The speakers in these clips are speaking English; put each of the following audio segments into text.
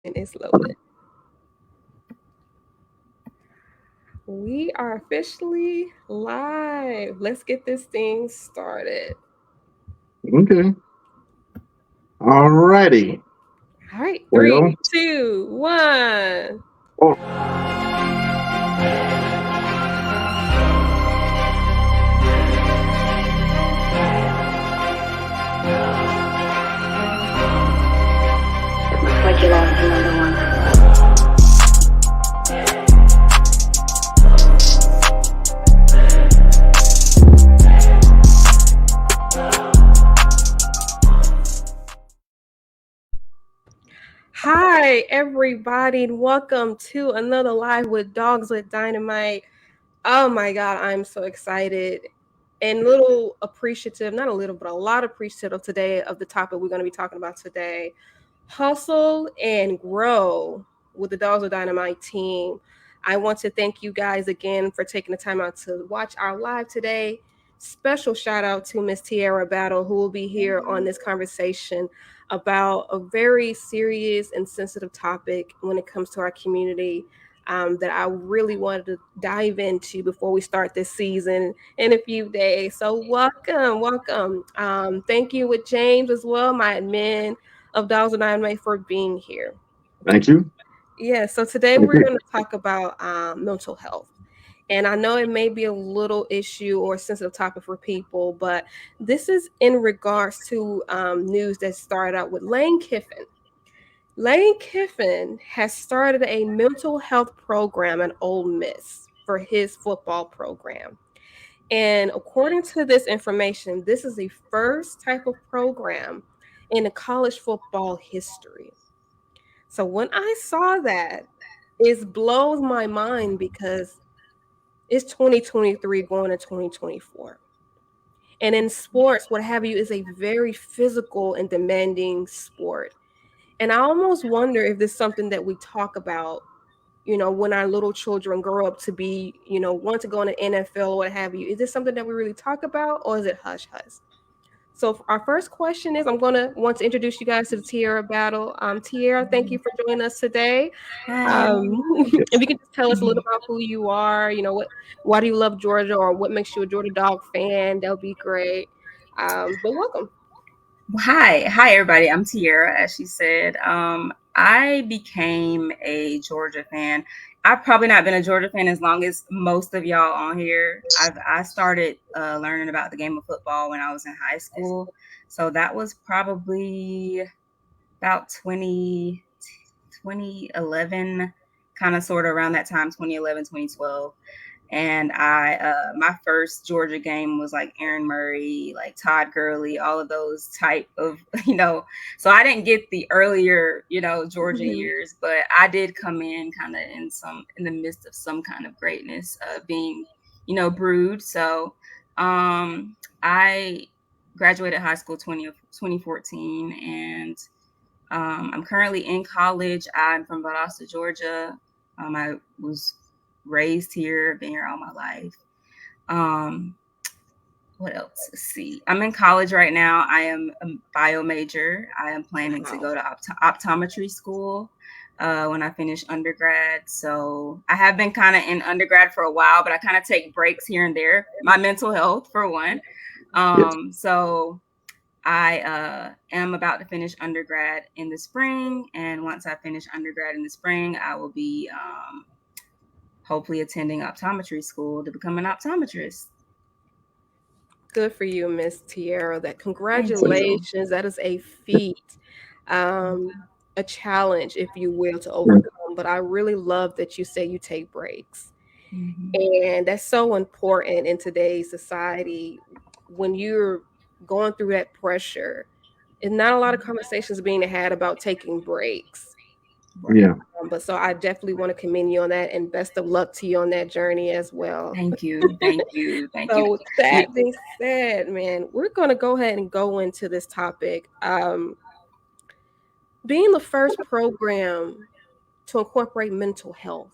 And it's loaded. We are officially live. Let's get this thing started. Okay. Alrighty. All right, Well, three, two, one. oh, Looks like you lost another one. Hi, everybody, and welcome to another live with Dogs with Dynamite. Oh my God, I'm so excited and little appreciative, not a little, but a lot appreciative today of the topic we're going to be talking about today. Hustle and grow with the Dogs of Dynamite team. I want to thank you guys again for taking the time out to watch our live today. Special shout out to Miss Tiara Battle, who will be here on this conversation about a very serious and sensitive topic when it comes to our community. That I really wanted to dive into before we start this season in a few days. So, welcome, welcome. Thank you with James as well, my admin of Dogs and Dynamite for being here. thank you. Yeah, so today Thank we're you. going to talk about mental health. And I know it may be a little issue or sensitive topic for people, but this is in regards to news that started out with Lane Kiffin. Lane Kiffin has started a mental health program at Ole Miss for his football program. And according to this information, this is the first type of program in the college football history. So when I saw that, it blows my mind because it's 2023 going to 2024. And in sports, what have you, is a very physical and demanding sport. And I almost wonder if this is something that we talk about, when our little children grow up to be, want to go in the NFL or what have you. Is this something that we really talk about, or is it hush hush? So our first question is, I'm going to want to introduce you guys to the Tiara battle. Tiara, thank you for joining us today. Hi. Um, if you could just tell us a little about who you are, why do you love Georgia, or what makes you a Georgia Dog fan, that would be great. But welcome. Hi, everybody. I'm Tiara, as she said. I became a Georgia fan. I've probably not been a Georgia fan as long as most of y'all on here. I started learning about the game of football when I was in high school, so that was probably about 2011, kind of sort of around that time, 2011, 2012. And my first Georgia game was like Aaron Murray, like Todd Gurley, all of those type of, so I didn't get the earlier, Georgia Mhm. years, but I did come in kind of in the midst of some kind of greatness being, brewed. So I graduated high school 2014, and I'm currently in college. I'm from Valdosta, Georgia. I was raised here, been here all my life. Um, what else? Let's see. I'm in college right now. I am a bio major. I am planning to Wow. go to optometry school when I finish undergrad. So I have been kind of in undergrad for a while, but I kind of take breaks here and there. My mental health, for one. Yes. So I am about to finish undergrad in the spring, and once I finish undergrad in the spring, I will be hopefully attending optometry school to become an optometrist. Good for you, Miss Tiara. That Thank you. congratulations. That is a feat, um, a challenge, if you will, to Mm. overcome. But I really love that you say you take breaks. Mhm. And that's so important in today's society when you're going through that pressure. And not a lot of conversations being had about taking breaks. Right. Yeah. But so I definitely want to commend you on that, and best of luck to you on that journey as well. Thank you. Thank you. Thank you. So with You, that being said, man, we're gonna go ahead and go into this topic. Being the first program to incorporate mental health,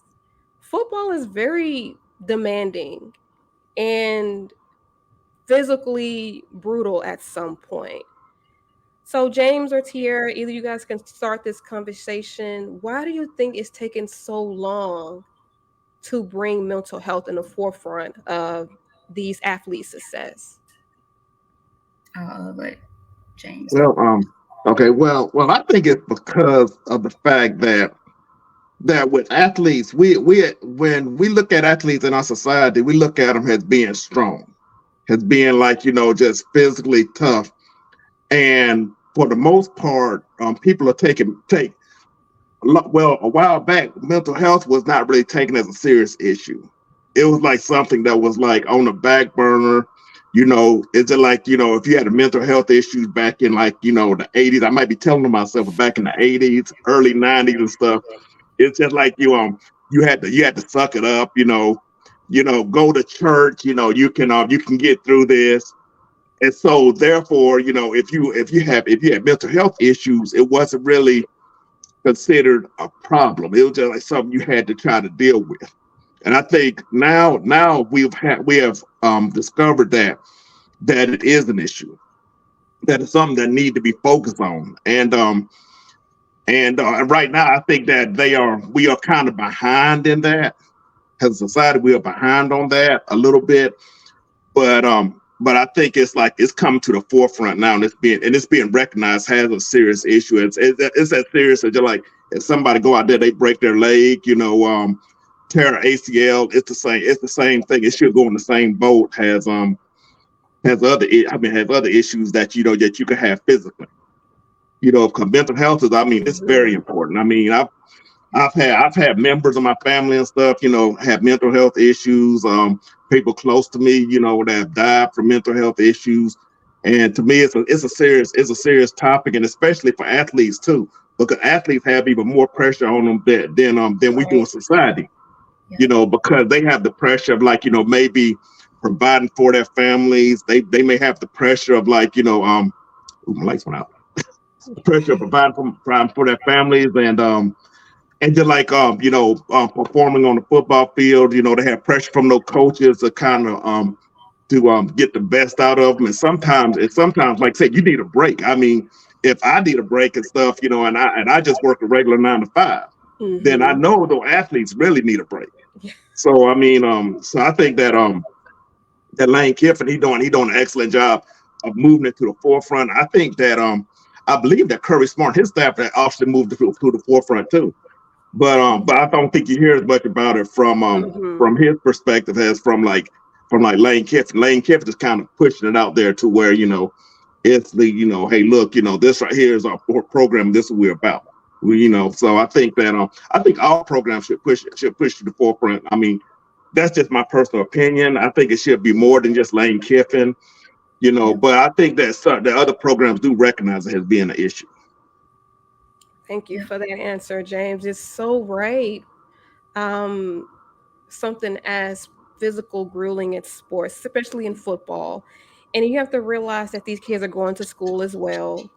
football is very demanding and physically brutal at some point. So James or Tiara, either you guys can start this conversation. Why do you think it's taken so long to bring mental health in the forefront of these athletes' success? I'll let James talk. Well, okay. Well, I think it's because of the fact that with athletes, we when we look at athletes in our society, we look at them as being strong, as being like just physically tough, and for the most part, people are take well, a while back, mental health was not really taken as a serious issue. It was like something that was like on the back burner. It's just like, if you had a mental health issues back in like, the 80s, I might be telling myself back in the 80s, early 90s and stuff. It's just like you had to suck it up, go to church, you can get through this. And so therefore, if you had mental health issues, it wasn't really considered a problem. It was just like something you had to try to deal with. And I think now we have discovered that it is an issue, that it's something that need to be focused on. And right now, I think that we are kind of behind in that. As a society, we are behind on that a little bit. But I think it's come to the forefront now, and it's being recognized as a serious issue. It's as serious as just like if somebody go out there, they break their leg, tear an ACL. It's the same thing. It should go in the same boat has other issues that you can have physically. Because mental health is, it's very Mhm. important. I've had members of my family and stuff, have mental health issues. People close to me, that have died from mental health issues. And to me, it's a serious topic, and especially for athletes too, because athletes have even more pressure on them than we do in Right. society. Yeah. Because they have the pressure of like maybe providing for their families. They may have the pressure of like ooh, my lights went out. The pressure of providing for their families, and just like performing on the football field, they have pressure from those coaches to kind of to get the best out of them. And sometimes like I said, you need a break. If I need a break and stuff, and I just work a regular 9 to 5, then I Mhm. know those athletes really need a break. Yeah. So I think that Lane Kiffin, he doing an excellent job of moving it to the forefront. I think that I believe that Curry Smart, his staff, that actually moved it to the forefront too. But I don't think you hear as much about it Mhm. from his perspective as from like Lane Kiffin. Lane Kiffin is kind of pushing it out there to where it's hey, look, this right here is our program. This is what we're about. So I think all programs should push to the forefront. That's just my personal opinion. I think it should be more than just Lane Kiffin. Yeah. But I think that other programs do recognize it as being an issue. Thank you Yeah. for that answer, James. It's so right. Um, Something as physical grueling in sports, especially in football. And you have to realize that these kids are going to school as well.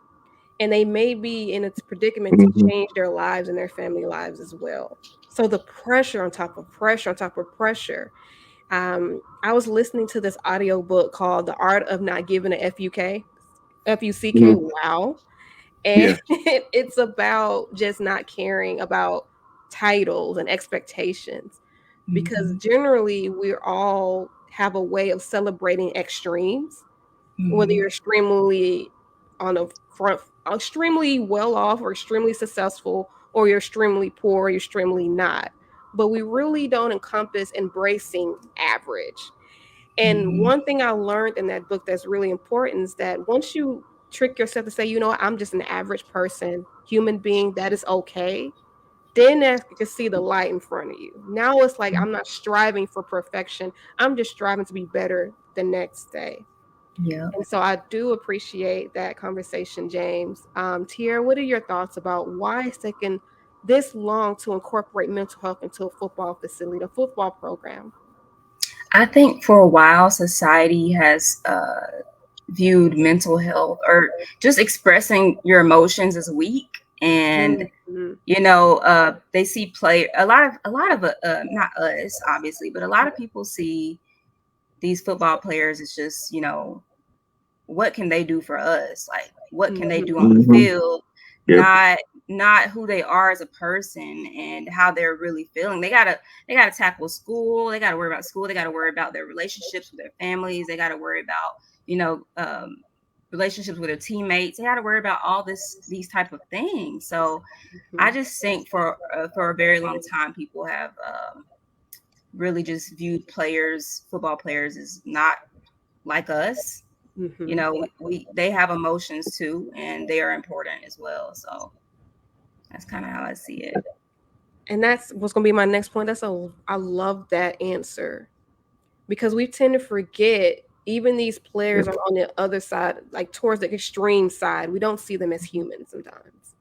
And they may be in a predicament to Hmm. change their lives and their family lives as well. So the pressure on top of pressure on top of pressure. I was listening to this audio book called The Art of Not Giving a FUCK. Hmm. Wow. And Yeah. it's about just not caring about titles and expectations, because Mm-hmm. generally we all have a way of celebrating extremes, whether Mm-hmm. you're extremely on the front, extremely well off or extremely successful, or you're extremely poor or you're extremely not, but we really don't encompass embracing average. And Mm-hmm. one thing I learned in that book that's really important is that once you trick yourself to say, you know what, I'm just an average person, human being, that is okay, then that you can see the light in front of you. Now it's like I'm not striving for perfection. I'm just striving to be better the next day. Yeah. And so I do appreciate that conversation, James. Tier, what are your thoughts about why it's taken this long to incorporate mental health into a football facility, a football program? I think for a while, society has viewed mental health or just expressing your emotions as weak, and Mhm. they see a lot of not us obviously, but a lot of people see these football players as just what can they do for us? Like what can they do on the Mm-hmm. field, Yep. not who they are as a person and how they're really feeling. They gotta tackle school. They gotta worry about school. They gotta worry about their relationships with their families. They gotta worry about, relationships with their teammates. They gotta worry about all these type of things. So I just think for a very long time, people have really just viewed football players, as not like us. They have emotions too, and they are important as well. So that's kind of how I see it. And that's what's going to be my next point. I love that answer, because we tend to forget even these players Yep. are on the other side, like towards the extreme side. We don't see them as humans sometimes.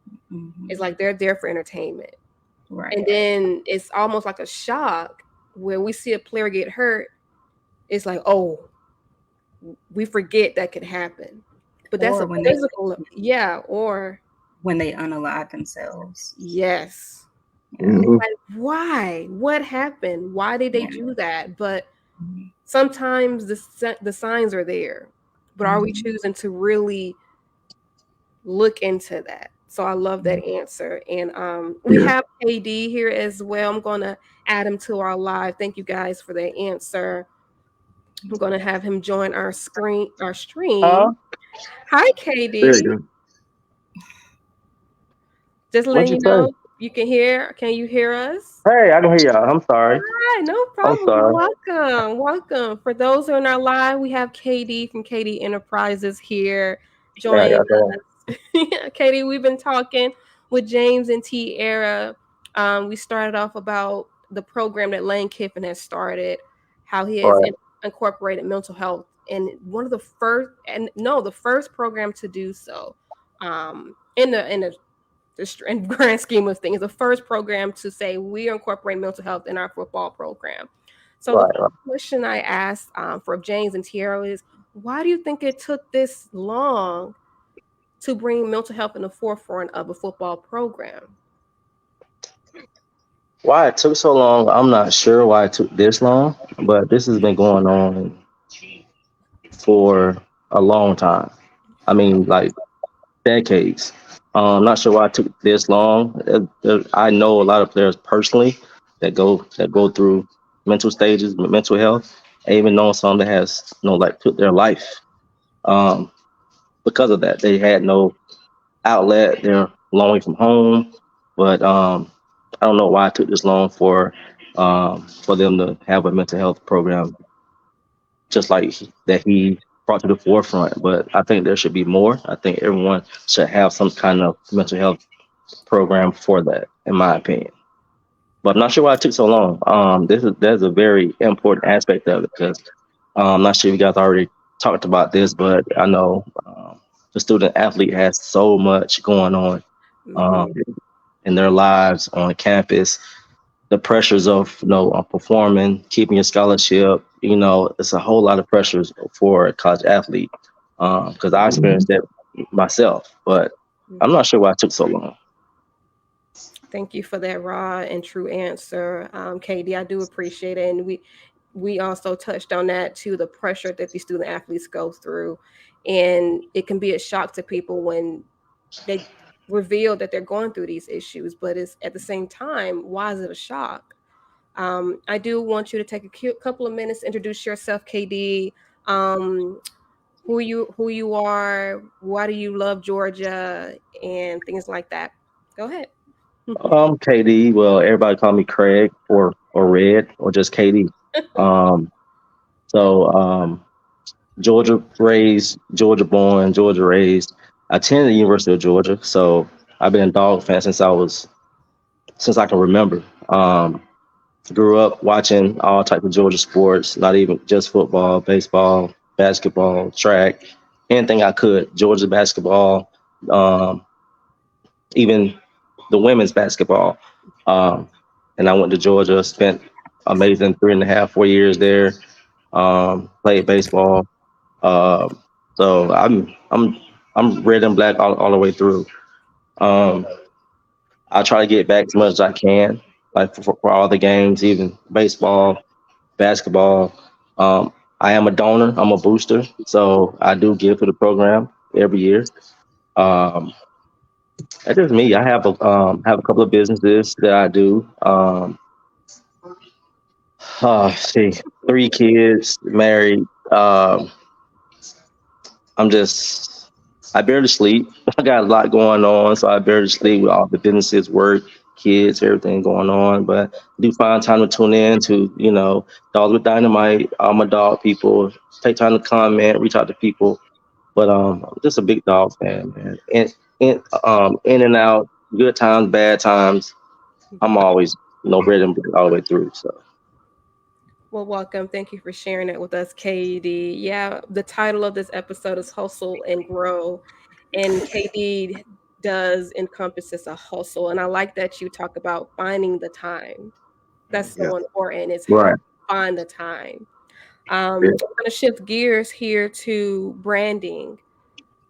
It's like they're there for entertainment. Right. And then it's almost like a shock when we see a player get hurt. It's like, oh, we forget that could happen. But that's Or a physical, yeah, or when they unalive themselves. yes. Yeah. It's Mm-hmm. like, why? What happened? Why did they Yeah. do that? But sometimes the signs are there. But are we choosing to really look into that? So I love that answer. And we Yeah. have KD here as well. I'm going to add him to our live. Thank you guys for that answer. I'm going to have him join our stream. Huh? Hi, There you KD. go. Just What'd letting you you say? know, you can hear. Can you hear us? Hey, I can hear y'all. I'm sorry. Hi, no I'm problem. sorry. Welcome. Welcome. For those who are not live, we have KD from KD Enterprises here Yeah, joining y'all doing? us. KD, we've been talking with James and Tiara. We started off about the program that Lane Kiffin has started, how he has Right, incorporated mental health, and one of the first, and no, the first program to do so. In the grand scheme of things, the first program to say we incorporate mental health in our football program. So the right, first right. question I asked for James and Tiara is, why do you think it took this long to bring mental health in the forefront of a football program? Why it took so long, I'm not sure why it took this long, but this has been going on for a long time. I mean, like decades. Not sure why it took this long. I know a lot of players personally that go through mental stages, mental health. I even know some that has like took their life um, because of that. They had no outlet. They're long way from home, but I don't know why it took this long for them to have a mental health program, just like that he brought to the forefront. But I think there should be more. I think everyone should have some kind of mental health program for that, in my opinion. But I'm not sure why it took so long. There's a very important aspect of it because I'm not sure if you guys already talked about this, but I know the student athlete has so much going on um, Mm-hmm. in their lives on campus. The pressures of performing, keeping your scholarship. It's a whole lot of pressures for a college athlete. Because I Mm-hmm. experienced that myself, but I'm not sure why it took so long. Thank you for that raw and true answer, KD. I do appreciate it, and we also touched on that too, the pressure that these student athletes go through, and it can be a shock to people when they reveal that they're going through these issues. But it's at the same time, why is it a shock? I do want you to take a couple of minutes to introduce yourself, KD. Um, who you are, why do you love Georgia, and things like that. Go ahead. KD. Well, everybody call me Craig or Red or just KD. Um, so Georgia raised, Georgia born, Georgia raised. I attended the University of Georgia, so I've been a dog fan since I can remember. Grew up watching all types of Georgia sports, not even just football, baseball, basketball, track, anything I could. Georgia basketball, um, even the women's basketball. Um, and I went to Georgia, spent amazing 3.5, 4 years there. Played baseball. Um, so I'm red and black all the way through. Um, I try to get back as much as I can, like for all the games, even baseball, basketball. I am a donor. I'm a booster, so I do give to the program every year. Um, that's just me. I have a couple of businesses that I do. See, 3 kids, married. I'm just, I barely sleep. I got a lot going on, so I barely sleep with all the businesses, work, kids, everything going on. But I do find time to tune in to, Dogs with Dynamite, all my dog people, take time to comment, reach out to people. But I'm just a big dog fan, man. In and out, good times, bad times. I'm always, ready and blue all the way through. So Well, welcome. Thank you for sharing it with us, KD. Yeah, the title of this episode is Hustle and Grow. And KD does encompasses a hustle. And I like that you talk about finding the time. That's Yeah. so important, is how right, to find the time. yeah, I'm going to shift gears here to branding.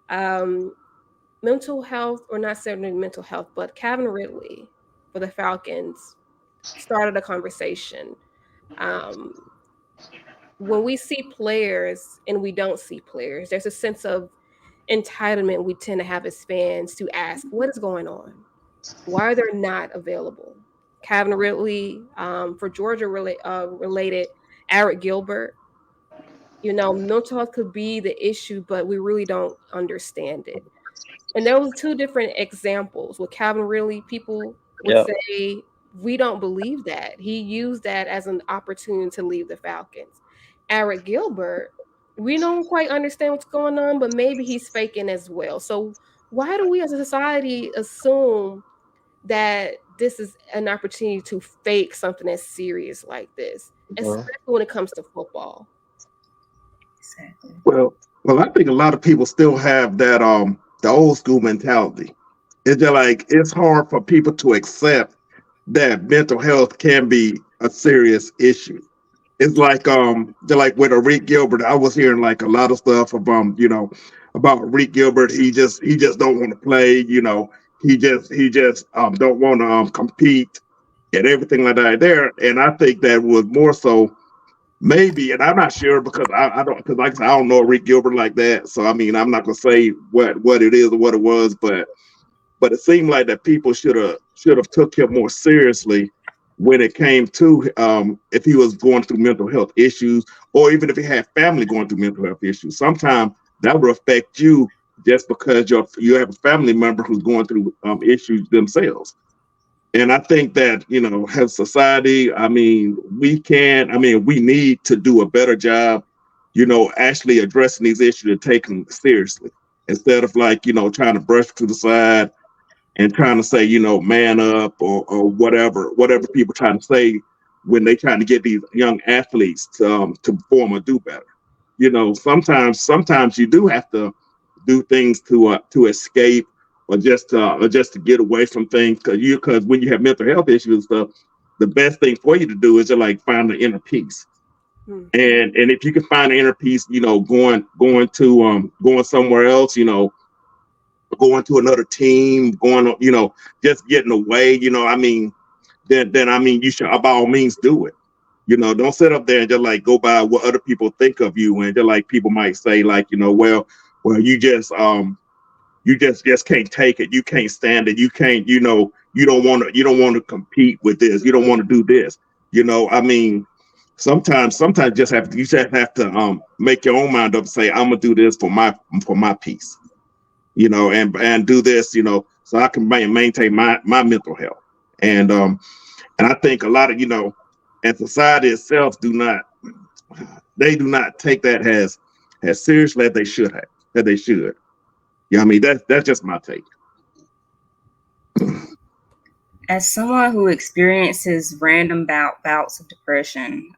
Um, Mental health, or not certainly mental health, but Kevin Ridley for the Falcons started a conversation. Um, when we see players and we don't see players, there's a sense of entitlement we tend to have as fans to ask, what is going on? Why are they not available? Kevin Ridley, for Georgia related, Eric Gilbert, mental health could be the issue, but we really don't understand it. And there was two different examples with Calvin Ridley. People would yeah. say, we don't believe that. He used that as an opportunity to leave the Falcons. Eric Gilbert, we don't quite understand what's going on, but maybe he's faking as well. So why do we as a society assume that this is an opportunity to fake something as serious like this, Mhm. especially when it comes to football? Exactly. Well, I think a lot of people still have that the old school mentality. It's just like it's hard for people to accept that mental health can be a serious issue. It's like just like with a Rick Gilbert, I was hearing like a lot of stuff about Rick Gilbert. He just don't want to play. He just don't want to compete and everything like that there. And I think that was more so maybe, and I'm not sure because I don't, because like I said, I don't know Rick Gilbert like that. So I mean, I'm not gonna say what it is or what it was, but it seemed like that people should have took him more seriously when it came to if he was going through mental health issues, or even if he had family going through mental health issues. Sometimes that will affect you just because you have a family member who's going through issues themselves. And I think that, as society, I mean, we need to do a better job, actually addressing these issues and taking them seriously instead of like, trying to brush to the side and trying to say, man up, or whatever people trying to say when they trying to get these young athletes to perform or do better. Sometimes you do have to do things to escape, or just to get away from things, because when you have mental health issues and stuff, the best thing for you to do is to like find the inner peace. Hmm. And if you can find the inner peace, going somewhere else, going to another team, just getting away, I mean, then I mean, you should by all means do it. Don't sit up there and just like go by what other people think of you, and just like people might say, like, well, you just can't take it, you can't stand it, you can't, you don't want to compete with this, you don't want to do this. I mean, sometimes you just have to make your own mind up and say, I'm gonna do this for my peace, and do this, so I can maintain my mental health. And I think a lot of, and society itself do not take that as seriously as they should have, that they should. Yeah, I mean, that's just my take. As someone who experiences random bouts of depression,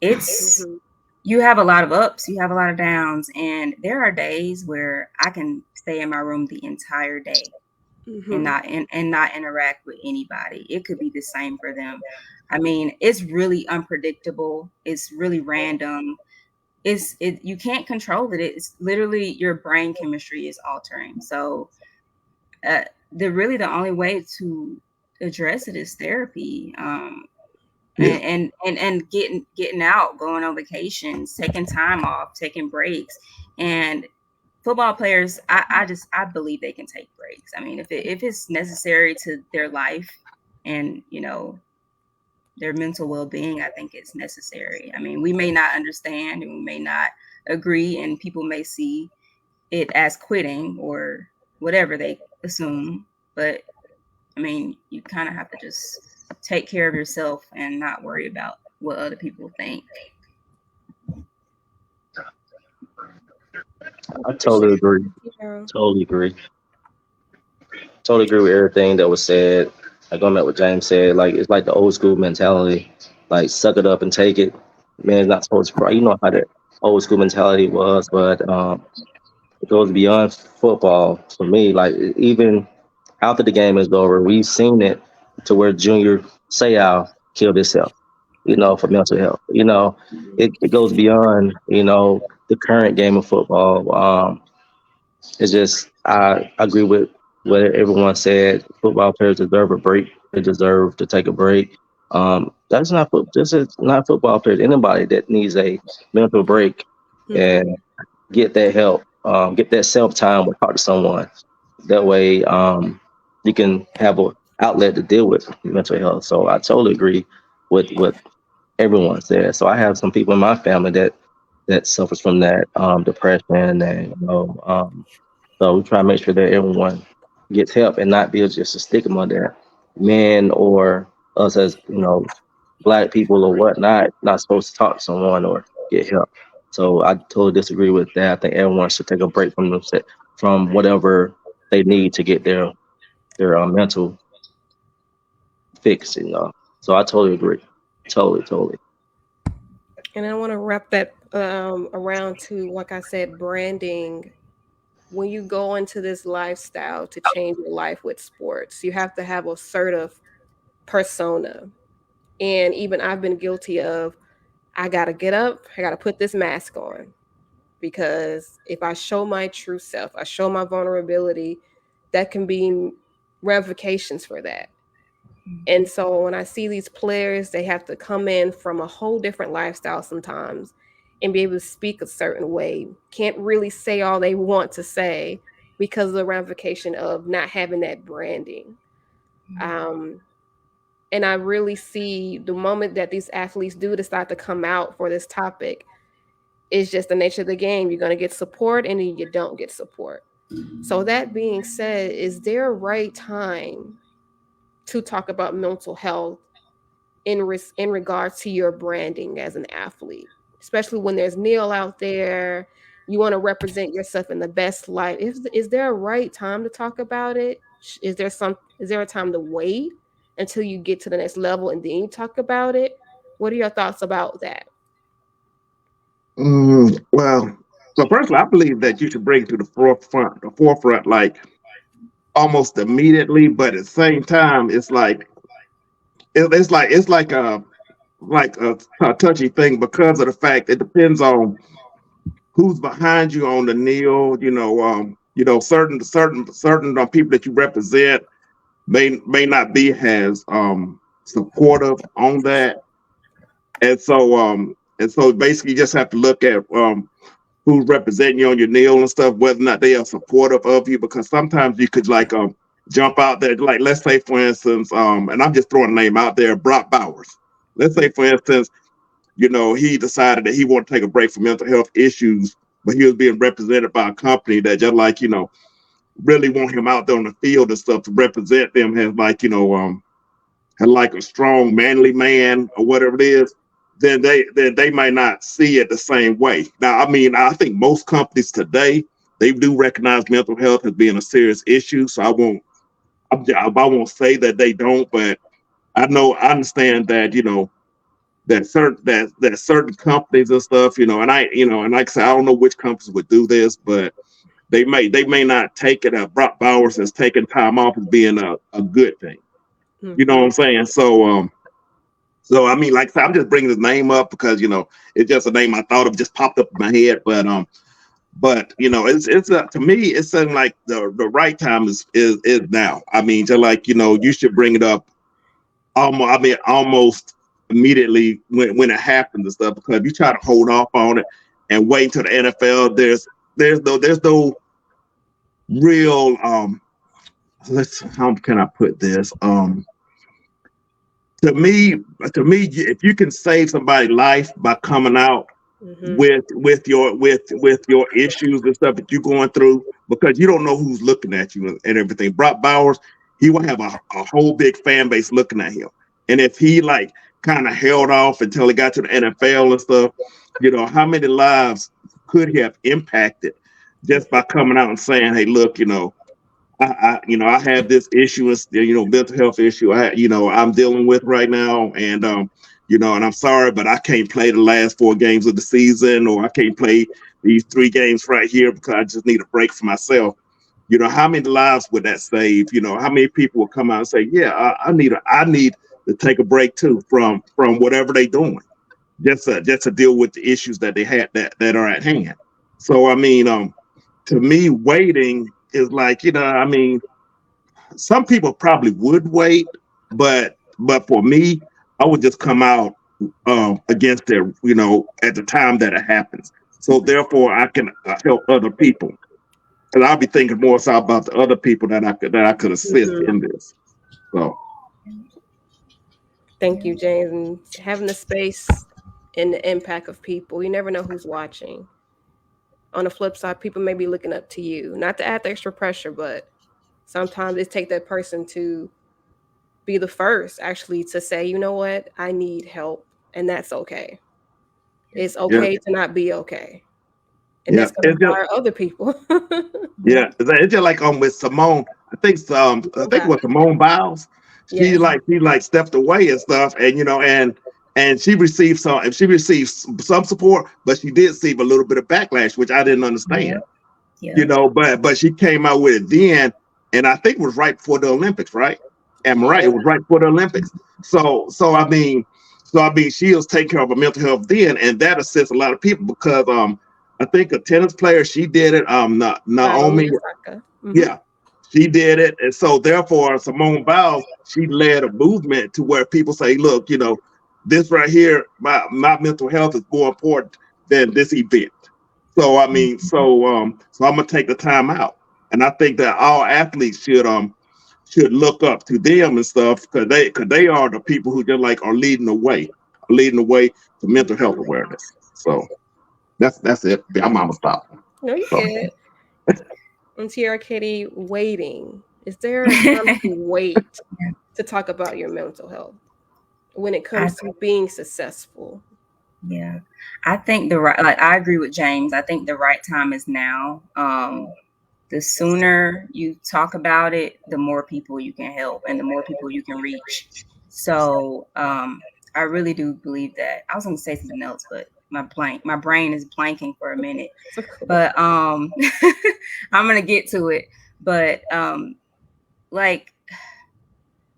it's Hmm. you have a lot of ups, you have a lot of downs, and there are days where I can stay in my room the entire day and Hmm. not interact with anybody. It could be the same for them. I mean, it's really unpredictable. It's really random. You can't control it. It's literally your brain chemistry is altering. So uh, the only way to address it is therapy. Yeah. And getting out, going on vacations, taking time off, taking breaks, and football players, I believe they can take breaks. I mean, if it's necessary to their life and, you know, their mental well-being, I think it's necessary. I mean, we may not understand and we may not agree, and people may see it as quitting or whatever they assume, but I mean, you kind of have to just take care of yourself and not worry about what other people think. I totally agree. Yeah. Totally agree. Totally agree with everything that was said. Like going back what James said, like it's like the old school mentality, like suck it up and take it. Man, it's not supposed to cry. You know how that old school mentality was, but it goes beyond football for me. Like even after the game is over, we've seen it to where Junior Seau killed himself, you know, for mental health. You know, it goes beyond, you know, the current game of football. It's just I agree with what everyone said. Football players deserve a break. They deserve to take a break. That's not this is not football players. Anybody that needs a mental break and get that help, get that self time, or talk to someone. That way, you can have a outlet to deal with mental health. So I totally agree with what everyone said. So I have some people in my family that suffers from that depression, and you know, so we try to make sure that everyone gets help and not be just a stigma that men or us as, you know, black people or whatnot not supposed to talk to someone or get help. So I totally disagree with that. I think everyone should take a break from from whatever they need to get their mental fix. You know, so I totally agree. Totally, totally. And I want to wrap that around to, like I said, branding. When you go into this lifestyle to change your life with sports, you have to have a assertive persona. And even I've been guilty of, I got to get up, I got to put this mask on. Because if I show my true self, I show my vulnerability, that can be ramifications for that. And so when I see these players, they have to come in from a whole different lifestyle sometimes and be able to speak a certain way. Can't really say all they want to say because of the ramification of not having that branding. Um, and I really see the moment that these athletes do decide to come out for this topic, it's just the nature of the game. You're going to get support and then you don't get support. So, that being said, is there a right time to talk about mental health in regards to your branding as an athlete, especially when there's Neil out there, you want to represent yourself in the best light? Is there a right time to talk about it? Is there a time to wait until you get to the next level and then you talk about it? What are your thoughts about that? Well, so personally, I believe that you should bring it to the forefront, like almost immediately. But at the same time, it's like it's like a touchy thing because of the fact it depends on who's behind you on the kneel. Certain people that you represent may not be as supportive on that, and so basically you just have to look at who's representing you on your kneel and stuff, whether or not they are supportive of you, because sometimes you could like jump out there, like let's say for instance, and I'm just throwing a name out there, Brock Bowers. Let's say for instance, he decided that he wanted to take a break from mental health issues, but he was being represented by a company that just like, really want him out there on the field and stuff to represent them as like, and like a strong, manly man or whatever it is, then they might not see it the same way. Now, I mean, I think most companies today they do recognize mental health as being a serious issue. So I won't say that they don't, but I understand that that certain companies and stuff, and like I said, I don't know which companies would do this, but they may not take it. Brock Bowers as taking time off as being a good thing. You know what I'm saying? So I mean, like I said, I'm just bringing his name up because it's just a name I thought of, just popped up in my head. But it's to me, it's something like the right time is now. I mean, just like you should bring it up almost immediately when it happens and stuff, because if you try to hold off on it and wait until the NFL, there's there's no real how can I put this? To me, if you can save somebody's life by coming out Mm-hmm. with your issues and stuff that you're going through, because you don't know who's looking at you and everything. Brock Bowers, he will have a whole big fan base looking at him, and if he like kind of held off until he got to the NFL and stuff, how many lives could he have impacted just by coming out and saying, "Hey, look, I have this issue, mental health issue. I'm dealing with right now, and I'm sorry, but I can't play the last 4 games of the season, or I can't play these 3 games right here because I just need a break for myself." How many lives would that save? How many people will come out and say, "Yeah, I need to take a break too from whatever they're doing, just to deal with the issues that they had that are at hand." So I mean, to me, waiting is like, some people probably would wait, but for me, I would just come out against it, at the time that it happens. So therefore, I can help other people, and I'll be thinking more so about the other people that I could assist Mm-hmm. in this. So Thank you, James. And having the space and the impact of people, you never know who's watching. On the flip side, people may be looking up to you, not to add the extra pressure, but sometimes it takes that person to be the first actually to say, you know what, I need help, and that's okay. It's yeah, okay to not be okay, and yeah, that's going to it's just require other people. Yeah. yeah, it's just like with Simone. I think it was Simone Biles. She Yes. like stepped away and stuff, and she received some support, but she did receive a little bit of backlash, which I didn't Yeah. understand. Yeah. But she came out with it then, and I think it was right before the Olympics, right? Am I right? It Yeah. was right before the Olympics. So I mean, she was taking care of her mental health then, and that assists a lot of people because I think a tennis player, she did it. Naomi Naomi, Osaka. Mm-hmm. yeah, she did it, and so therefore Simone Biles, she led a movement to where people say, look, this right here, my mental health is more important than this event. So I mean, so I'm gonna take the time out, and I think that all athletes should look up to them and stuff because they are the people who just like are leading the way to mental health awareness. So that's it. I'm gonna stop. No, you So. good. And Tiara Kitty, waiting. Is there a time to wait to talk about your mental health when it I comes to being successful? Yeah, I think I agree with James. I think the right time is now. The sooner you talk about it, the more people you can help and the more people you can reach. So I really do believe that. I was going to say something else, but my brain is blanking for a minute. So cool. But I'm gonna get to it. But like.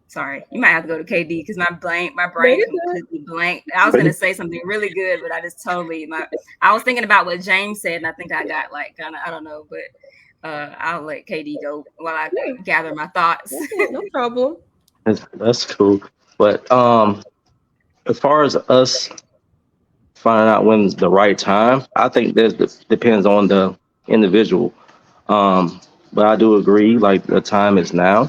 Sorry, you might have to go to KD because my brain completely blank. I was gonna say something really good, but I just I was thinking about what James said, and I think I got like kind of I don't know, but I'll let KD go while I gather my thoughts. No problem. That's cool. But as far as us finding out when's the right time, I think that depends on the individual. But I do agree, like the time is now.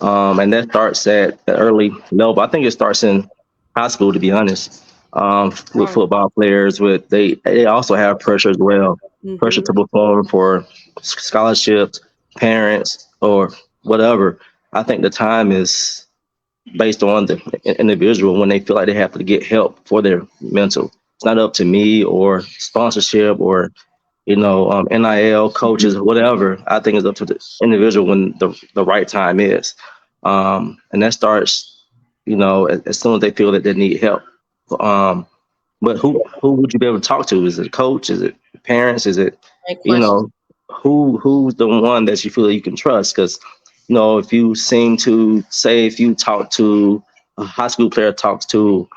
And that starts at the early level. I think it starts in high school, to be honest. With football players, they also have pressure as well, pressure to perform for scholarships, parents, or whatever. I think the time is based on the individual when they feel like they have to get help for their mental. It's not up to me or sponsorship or NIL coaches, whatever. I think it's up to the individual when the right time is. And that starts, as soon as they feel that they need help. But who would you be able to talk to? Is it a coach? Is it parents? Is it, Great question. who's the one that you feel you can trust? Because, if you talk to a high school player talks to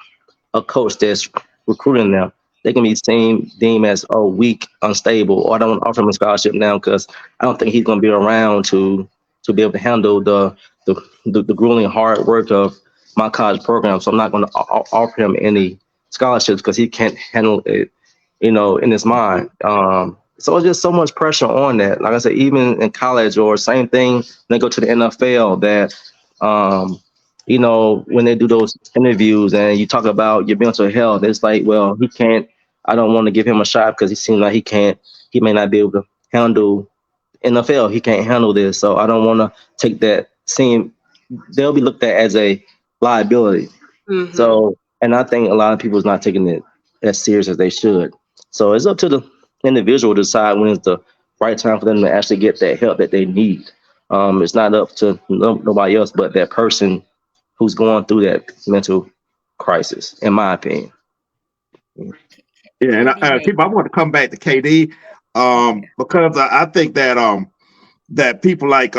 a coach that's recruiting them, they can be deemed as weak, unstable, or I don't want to offer him a scholarship now because I don't think he's going to be around to be able to handle the grueling hard work of my college program. So I'm not going to offer him any scholarships because he can't handle it, in his mind. So it's just so much pressure on that. Like I said, even in college or same thing, when they go to the NFL, that um, when they do those interviews and you talk about your mental health, it's like, well, he can't. I don't want to give him a shot because he seems like he can't. He may not be able to handle NFL. He can't handle this, so I don't want to take that. Seeing they'll be looked at as a liability. Mm-hmm. So, and I think a lot of people is not taking it as serious as they should. So it's up to the individual to decide when is the right time for them to actually get that help that they need. It's not up to nobody else but that person who's going through that mental crisis, in my opinion. Yeah, and KD May. I want to come back to KD, Okay. because I think that that people like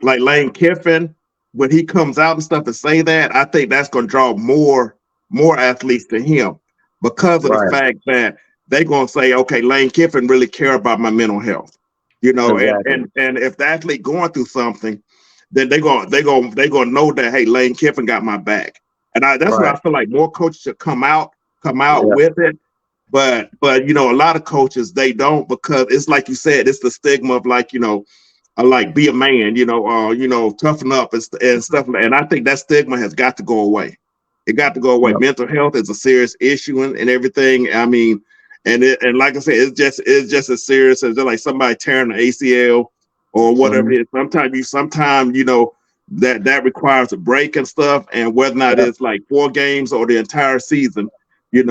Lane Kiffin, when he comes out and stuff and say that, I think that's going to draw more athletes to him because of the Right. fact that they're going to say, okay, Lane Kiffin really care about my mental health, and Exactly. if the athlete going through something, then they gonna know that, hey, Lane Kiffin got my back, and that's why Right. I feel like more coaches should come out Yeah. with it. But a lot of coaches, they don't, because it's like you said, it's the stigma of, like, like, be a man, toughen up and stuff. And I think that stigma has got to go away. It got to go away. Yep. Mental health is a serious issue, and everything. I mean, and like I said, it's just as serious as like somebody tearing the ACL or whatever Mhm. it is. Sometimes that requires a break and stuff. And whether or not Yep. it's like 4 games or the entire season, you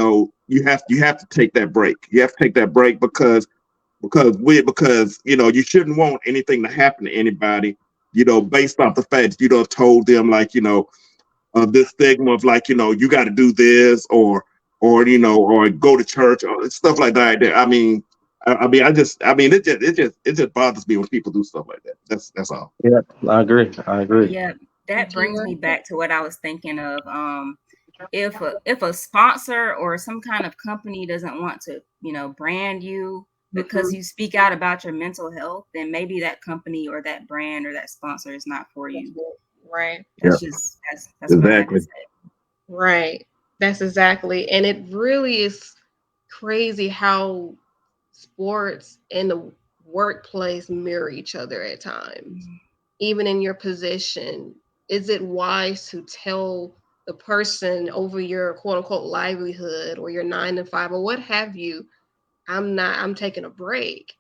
have to take that break. You have to take that break because you shouldn't want anything to happen to anybody, based off the fact that you don't told them, like, this stigma of, like, you got to do this, or go to church or stuff like that. It just bothers me when people do stuff like that. That's all. Yep. I agree. I agree. Yeah, that brings Tiara? me back to what I was thinking of. If a sponsor or some kind of company doesn't want to, brand you because Mm-hmm. you speak out about your mental health, then maybe that company or that brand or that sponsor is not for That's you. it. Right. Yep. That's what I had to Exactly. say. Right. That's exactly. And it really is crazy how sports and the workplace mirror each other at times. Even in your position, is it wise to tell the person over your quote unquote livelihood or your 9 to 5 or what have you, I'm taking a break?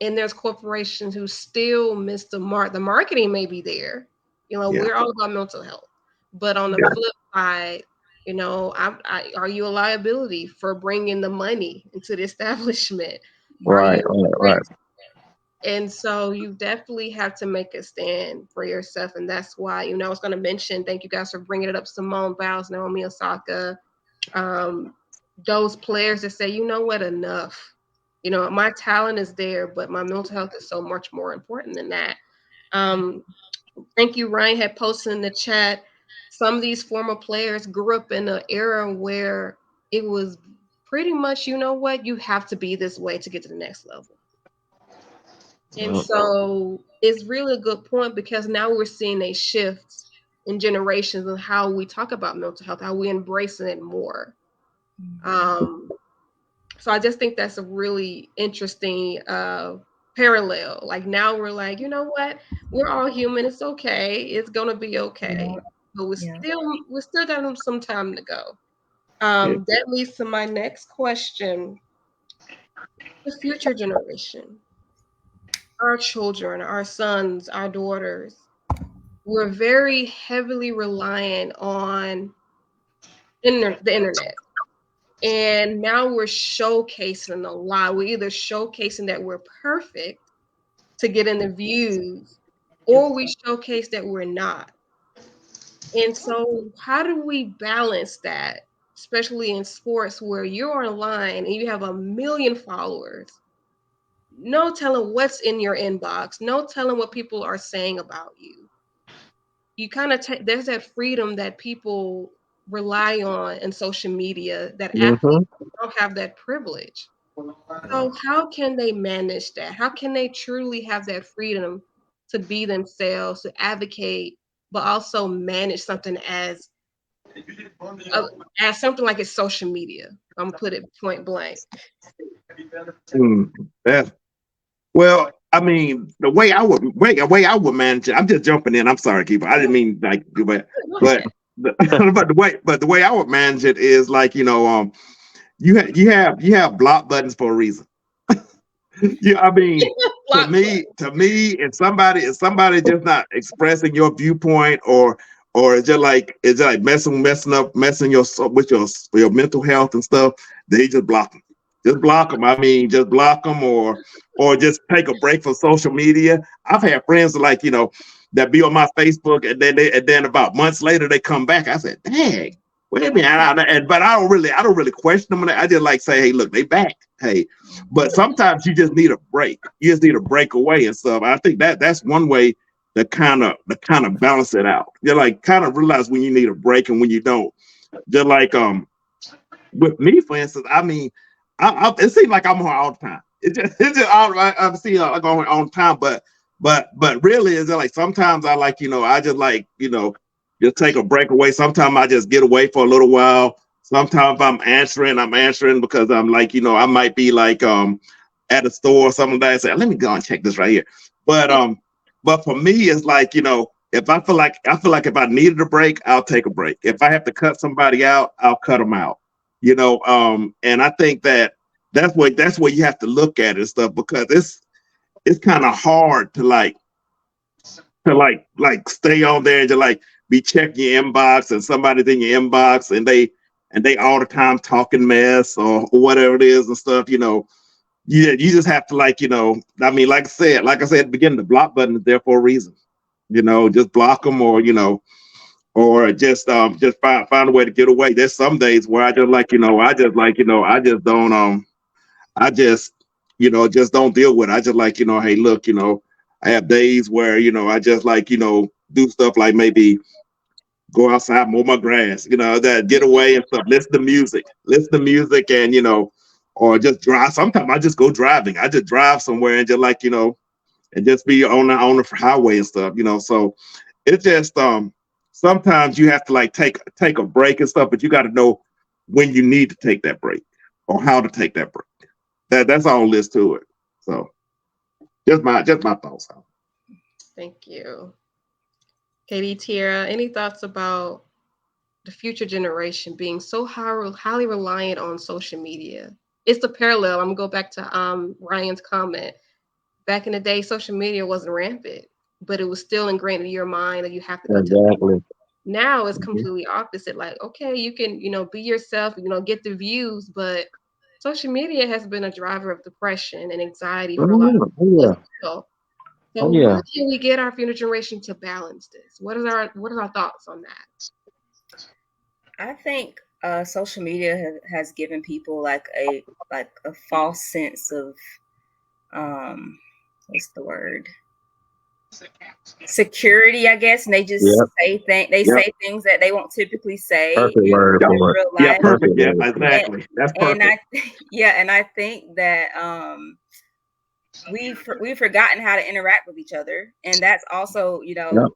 And there's corporations who still miss the mark. The marketing may be there. Yeah. We're all about mental health. But on the Yeah. flip side, are you a liability for bringing the money into the establishment? Are Right. you Right. a Right. risk? And so you definitely have to make a stand for yourself. And that's why, I was going to mention, thank you guys for bringing it up, Simone Biles, Naomi Osaka, um, those players that say, you know what, enough. My talent is there, but my mental health is so much more important than that. Um, Thank you. Ryan had posted in the chat. Some of these former players grew up in an era where it was pretty much, you know what, you have to be this way to get to the next level. And Yep. so it's really a good point because now we're seeing a shift in generations and how we talk about mental health, how we embracing it more. Um, so I just think that's a really interesting parallel. Like now we're like, you know what? We're all human. It's okay. It's gonna be Yeah, okay. But yeah. we still got some time to go. Yeah. That leads to my next question: the future generation, our children, our sons, our daughters. We're very heavily reliant on the internet. And now we're showcasing a lot. We're either showcasing that we're perfect to get in the views, or we showcase that we're not. And so, how do we balance that, especially in sports where you're online and you have a million followers? No telling what's in your inbox, no telling what people are saying about you. You kind of take there's that freedom that people rely on in social media that Mhm. athletes don't have that privilege. So how can they manage that? How can they truly have that freedom to be themselves, to advocate, but also manage something as uh, as something like it's social media. I'm gonna put it point blank. Hmm. Yeah. Well, I mean, the way I would manage it. I'm just jumping in. I'm sorry, Keeper. I didn't mean like, but but the way I would manage it is like, you have block buttons for a reason. Yeah, I mean, to Block me, if somebody just not expressing your viewpoint, or it's just like messing with your mental health and stuff, they just block them. Just block them. I mean, just block them, or just take a break from social media. I've had friends that be on my Facebook, and then about months later they come back. I said, "Dang, wait a minute." But I don't really question them. I just like say, "Hey, look, they back. Hey." But sometimes you just need a break. You just need a break away and stuff. I think that's one way to kind of balance it out. You're like kind of realize when you need a break and when you don't. Just like with me, for instance, I mean, it seems like I'm on all the time. It's just all right. I'm seeing like on time, but really, it's like sometimes I like I just like just take a break away. Sometimes I just get away for a little while. Sometimes I'm answering because I'm like I might be like at a store or something like that. I say, let me go and check this right here. But but for me, it's like if I feel like if I needed a break, I'll take a break. If I have to cut somebody out, I'll cut them out. And I think that's where you have to look at it and stuff, because it's kind of hard to stay on there and to be checking your inbox, and somebody's in your inbox, and they all the time talking mess or whatever it is and stuff. You just have to I mean, like I said at the beginning, the block button is there for a reason. Just block them, or just find a way to get away. There's some days where I just don't just don't deal with it. I just hey, look, I have days where I just do stuff like maybe go outside, mow my grass, that get away and stuff, listen to music, and or just drive. Sometimes I just go driving. I just drive somewhere and just and just be on the highway and stuff, so it's just sometimes you have to take a break and stuff, but you got to know when you need to take that break or how to take that break. That's all there is to it. So just my thoughts. Thank you. Katie, Tiara, any thoughts about the future generation being so highly reliant on social media? It's the parallel. I'm gonna go back to Ryan's comment. Back in the day, social media wasn't rampant, but it was still ingrained in your mind that you have to go to. Exactly. Now it's Mhm. completely opposite. Like, okay, you can, be yourself, get the views, but social media has been a driver of depression and anxiety Oh for a lot of yeah. Oh people yeah. as well. Oh So yeah. how can we get our future generation to balance this? What are our thoughts on that? I think social media has given people like a false sense of what's the word, security, I guess, and they just Yep. they Yep. say things that they won't typically say Perfect word Yep. in for it. real Yeah, life. perfect. Perfect Yeah, word for it. and, exactly. That's and I perfect. yeah, and I think that we've forgotten how to interact with each other, and that's also Yep.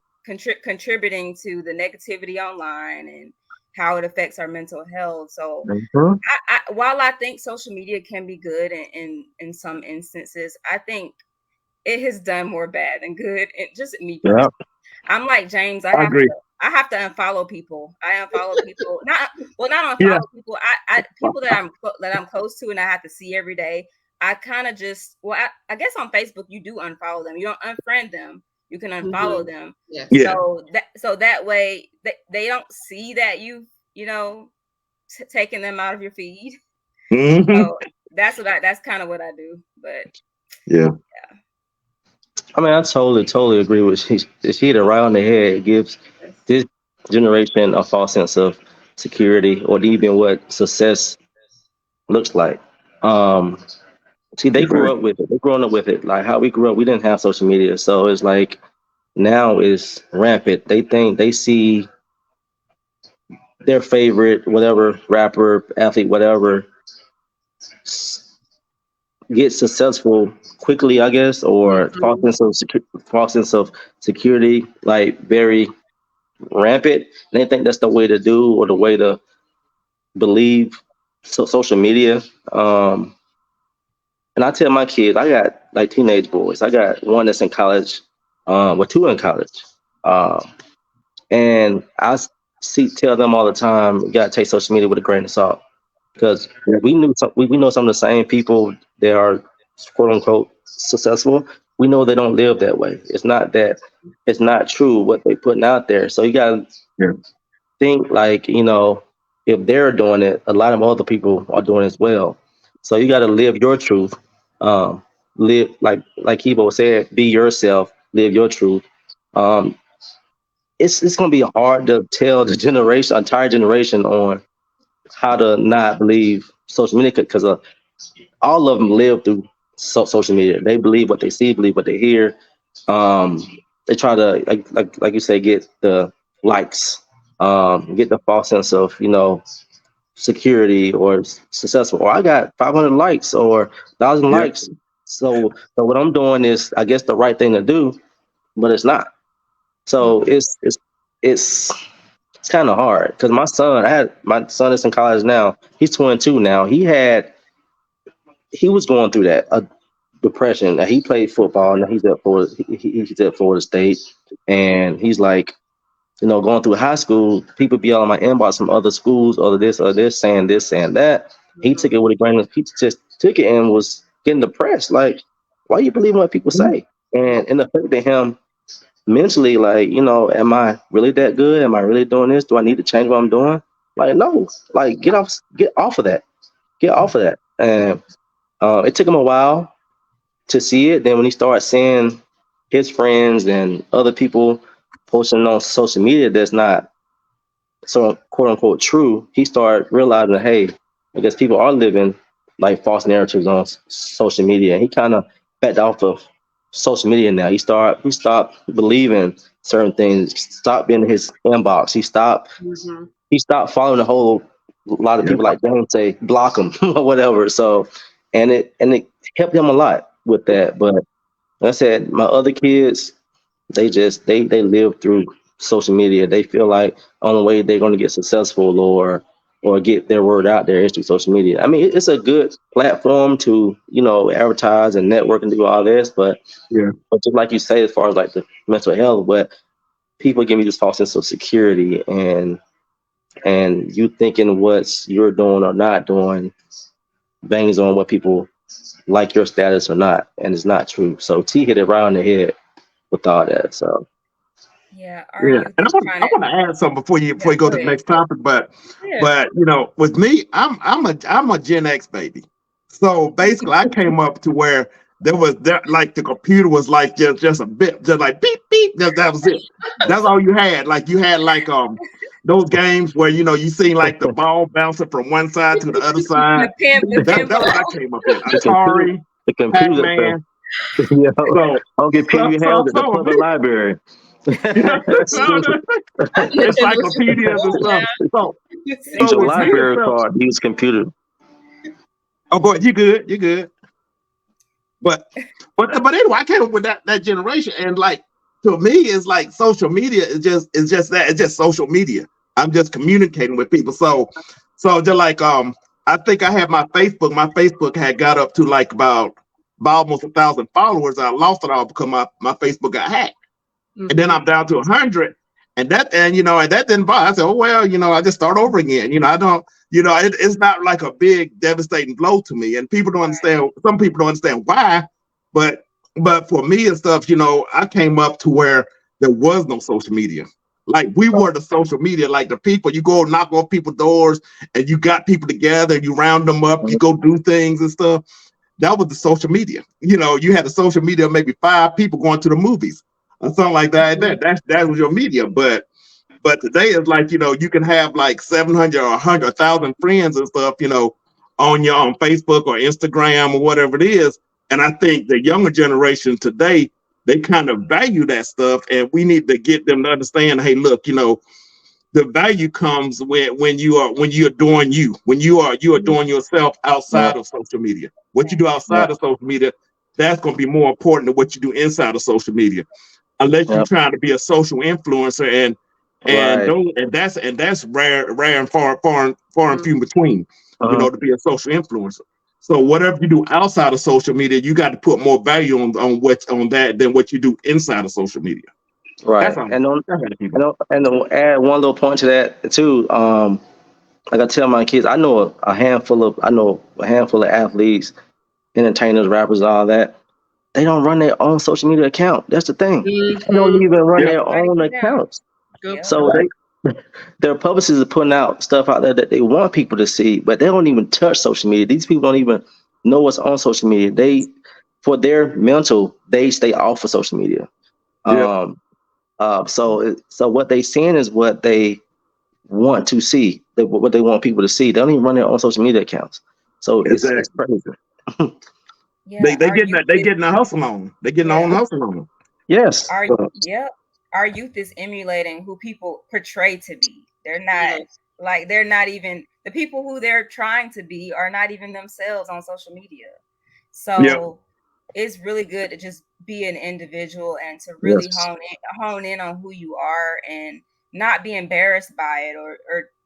contributing to the negativity online and how it affects our mental health. So Mhm. while I think social media can be good in some instances, I think it has done more bad than good. It just me personally. Yep. I'm like James. I agree. I have to unfollow people. I unfollow people. Not Yeah. unfollow people. I people that I'm close to and I have to see every day. I kind of just I guess on Facebook you do unfollow them. You don't unfriend them. You can unfollow them. Yes. Yeah. So that way they don't see that you've taken them out of your feed. Hmm. So that's kind of what I do. But Yeah. yeah. I mean, I totally agree with she hit it right on the head. It gives Yes. this generation a false sense of security or even what success looks like. Um, See, they grew up Exactly. with it. They growing up with it. Like how we grew up, we didn't have social media, so it's like now it's rampant. They think they see their favorite whatever rapper, athlete, whatever s- get successful quickly, I guess, or Mhm. false sense of security, like very. rampant, and they think that's the way to do or the way to believe social media. And I tell my kids, I got like teenage boys. I got one that's in college, well, two in college. Um, and tell them all the time, you gotta take social media with a grain of salt because we know some of the same people that are quote unquote successful. We know they don't live that way. It's not true what they're putting out there. So you gotta Yeah. think like, if they're doing it, a lot of other people are doing it as well. So you gotta live your truth. Um, live like Kibo said, be yourself, live your truth. Um, it's gonna be hard to tell the entire generation on how to not believe social media because all of them live through social media. They believe what they see, believe what they hear. Um, they try to like you say, get the likes, get the false sense of security or successful. Or I got 500 likes or 1,000 Yeah. likes. So what I'm doing is, I guess, the right thing to do, but it's not. So it's kind of hard because my son is in college now. He's 22 now. He was going through that depression. He played football. Now he's at Florida State, and he's like, going through high school. People be all in my inbox from other schools, other this, saying this, saying that. He took it with a grain of. He just took it and was getting depressed. Like, why you believing what people say? And it affected him mentally, like, am I really that good? Am I really doing this? Do I need to change what I'm doing? Like, no, like get off of that. Get off of that. And it took him a while to see it. Then when he started seeing his friends and other people posting on social media that's not so quote unquote true, he started realizing, hey, I guess people are living like false narratives on social media. And he kind of backed off of social media now. He stopped believing certain things, stopped being in his inbox. He stopped following a lot of people, like them say, block them or whatever. So and it helped him a lot with that. But like I said, my other kids, they live through social media. They feel like the only way they're going to get successful or get their word out there is through social media. I mean, it's a good platform to advertise and network and do all this, but just like you say, as far as like the mental health, but people give me this false sense of security and you thinking what you're doing or not doing bangs on what people like your status or not, and it's not true. So T hit it right on the head with all that. So Yeah. Yeah, and I want to add something before you go to the next topic. But with me, I'm a Gen X baby. So basically, I came up to where like the computer was like just a bit, just like beep beep. That was it. That's all you had. Like you had like those games where you seen like the ball bouncing from one side to the other side. That's what I came up in. Atari, the computer Pac-Man. So I'll get PB Hands at the public library. Encyclopedias and stuff. So use your library card. Use computer. Oh, boy, you good. But anyway, I came up with that generation, and like to me, it's like social media is just that. It's just social media. I'm just communicating with people. So just like I think I had my Facebook. My Facebook had got up to like about almost 1,000 followers. I lost it all because my Facebook got hacked. And then I'm down to 100, and that didn't bother. I said, oh well, I just start over again. I don't, it's not like a big devastating blow to me. And people don't understand. Some people don't understand why, but for me and stuff, I came up to where there was no social media. Like we were the social media, like the people. You go knock on people's doors, and you got people together, and you round them up. You go do things and stuff. That was the social media. You had the social media, maybe 5 people going to the movies or something like that. That was your media. But today it's like, you can have like 700 or 100,000 friends and stuff, on Facebook or Instagram or whatever it is. And I think the younger generation today, they kind of value that stuff, and we need to get them to understand, hey, look, the value comes when you're doing you, when you are doing yourself outside of social media. What you do outside of social media, that's going to be more important than what you do inside of social media. Unless you're trying to be a social influencer and Right. don't and that's rare and far and few between, Uh-huh. to be a social influencer. So whatever you do outside of social media, you got to put more value on that than what you do inside of social media. That's Right. all. And on That's how the people. and to add one little point to that too. Like I tell my kids, I know a handful of athletes, entertainers, rappers, all that. They don't run their own social media account. That's the thing. They don't even run Yep. their Writing own it down. accounts. Good Yep. So point. their publicists are putting out stuff out there that they want people to see, but they don't even touch social media. These people don't even know what's on social media. For their mental, they stay off of social media. Yep. Um, so what they seeing is what they want to see, what they want people to see. They don't even run their own social media accounts. So it's Exactly. crazy. Yeah. They Our getting youth that. They is, getting a hustle on. They getting their yeah. own hustle on. Yes. Our yep. Our youth is emulating who people portray to be. Yes. They're not even the people who they're trying to be are not even themselves on social media. Yep. So it's really good to just be an individual and to really Yes. hone in on who you are and not be embarrassed by it or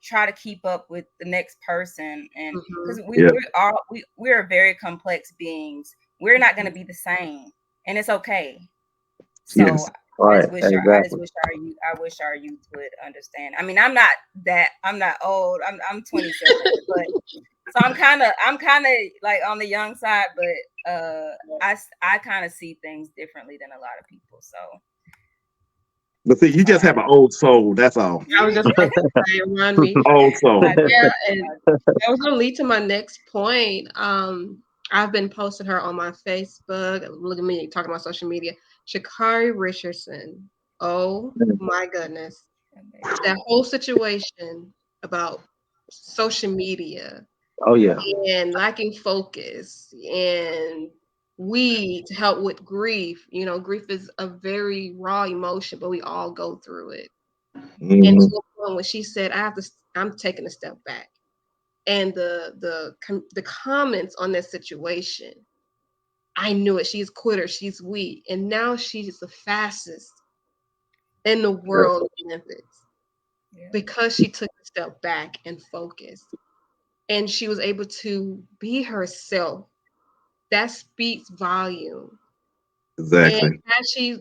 try to keep up with the next person. And Hmm. because Yep. we're very complex beings, we're not going to be the same, and it's okay. So Yes. Right. I just Exactly. wish our youth would understand. I mean, I'm not old. I'm 27, but so I'm kind of like on the young side, but I kind of see things differently than a lot of people. So But see, you so just have an old soul. That's all. I was just about to say, remind me. Old soul. I Yeah, do. and that was gonna lead to my next point. I've been posting her on my Facebook. Look at me talking about social media. Shakari Richardson. Oh my goodness. That whole situation about social media Oh yeah. and lacking focus and weed to help with grief. You know, grief is a very raw emotion, but we all go through it. And Hmm. to a point when she said, I'm taking a step back. And the comments on that situation, I knew it. She's quitter, she's weak. And now she's the fastest in the Yeah. world in Olympics Yeah. because she took a step back and focused. And she was able to be herself. That speaks volume. And Exactly. has she,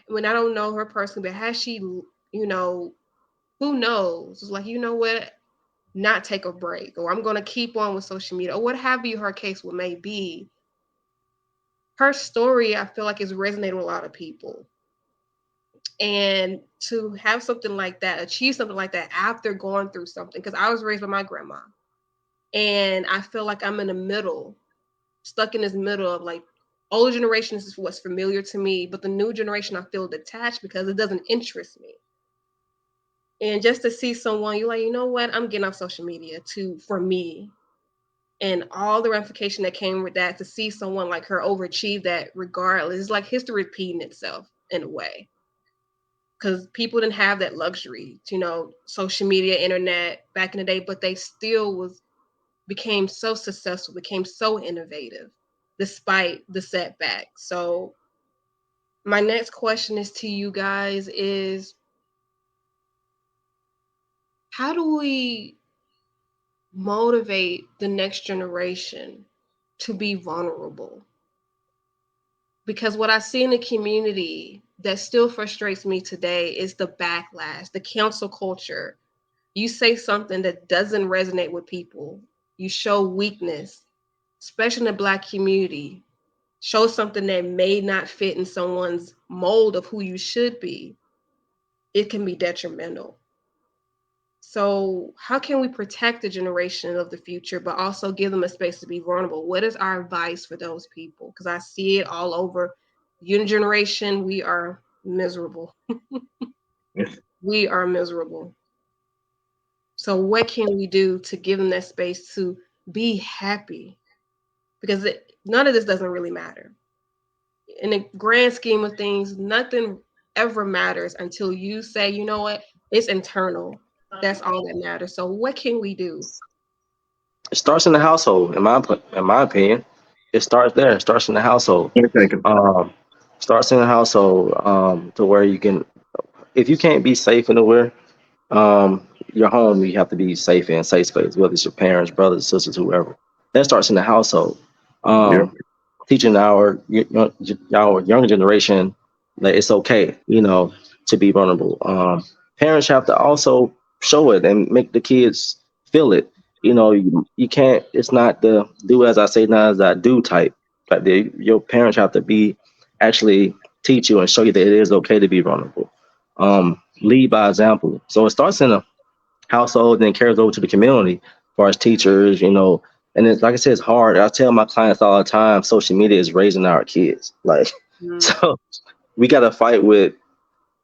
when I don't know her personally, but has she, who knows? It's like, you know what? Not take a break, or I'm going to keep on with social media, or what have you, her case may be. Her story, I feel like, is resonating with a lot of people. And to have something like that, achieve something like that after going through something, because I was raised by my grandma. And I feel like I'm in the middle, stuck in this middle of like, older generation is what's familiar to me, but the new generation I feel detached because it doesn't interest me. And just to see someone, you're like, you know what, I'm getting off social media for me. And all the ramification that came with that, to see someone like her overachieve that regardless, it's like history repeating itself in a way. Because people didn't have that luxury, social media, internet back in the day, but they still became so successful, became so innovative despite the setback. So my next question is to you guys is, how do we motivate the next generation to be vulnerable? Because what I see in the community that still frustrates me today is the backlash, the cancel culture. You say something that doesn't resonate with people, you show weakness, especially in the Black community, show something that may not fit in someone's mold of who you should be, it can be detrimental. So, how can we protect the generation of the future, but also give them a space to be vulnerable? What is our advice for those people? Because I see it all over. Young generation, we are miserable. We are miserable. So, what can we do to give them that space to be happy? Because none of this doesn't really matter. In the grand scheme of things, nothing ever matters until you say, you know what, it's internal. That's all that matters. So, what can we do? It starts in the household, in my opinion. It starts there. It starts in the household. Okay. Starts in the household, to where you can, if you can't be safe and aware, Your home, you have to be safe in, safe space, whether it's your parents, brothers, sisters, whoever. That starts in the household. Yeah. Um, Teaching our younger generation that it's okay, to be vulnerable. Parents have to also show it and make the kids feel it. You can't. It's not the do as I say, not as I do type. Like your parents have to be actually teach you and show you that it is okay to be vulnerable. Lead by example. So it starts in a household, then carries over to the community, as far as teachers, and it's like I said, it's hard. I tell my clients all the time, social media is raising our kids. Like, Mm. so we got to fight with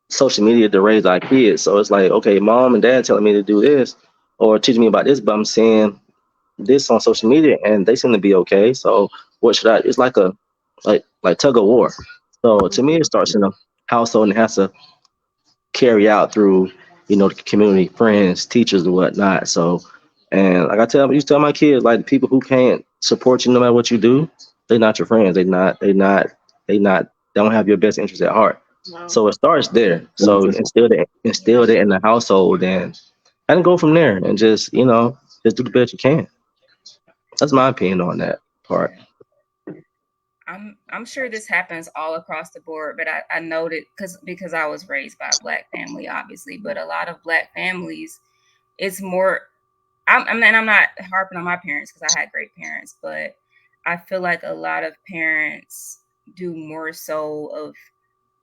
social media to raise our kids. So it's like, okay, mom and dad telling me to do this or teaching me about this, but I'm seeing this on social media and they seem to be okay. So what should I? It's like a like tug of war. So to me, it starts in a household and has to carry out through the community, friends, teachers, and whatnot. So, and like used to tell my kids, like the people who can't support you no matter what you do, they're not your friends. They don't have your best interest at heart. Wow. So it starts there. So instill that in the household and go from there and just do the best you can. That's my opinion on that part. I'm sure this happens all across the board, but I noted because I was raised by a Black family, obviously, but a lot of Black families, it's more. I'm not harping on my parents because I had great parents, but I feel like a lot of parents do more so of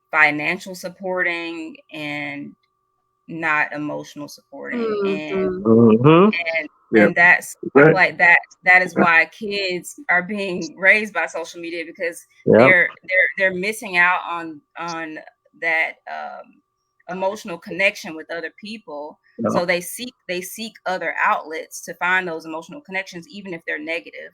financial supporting and not emotional supporting, and Mhm. Mm-hmm. and Yeah. and that's I feel Right. like that is why kids are being raised by social media because Yep. they're missing out on that emotional connection with other people. Yep. So they seek other outlets to find those emotional connections, even if they're negative,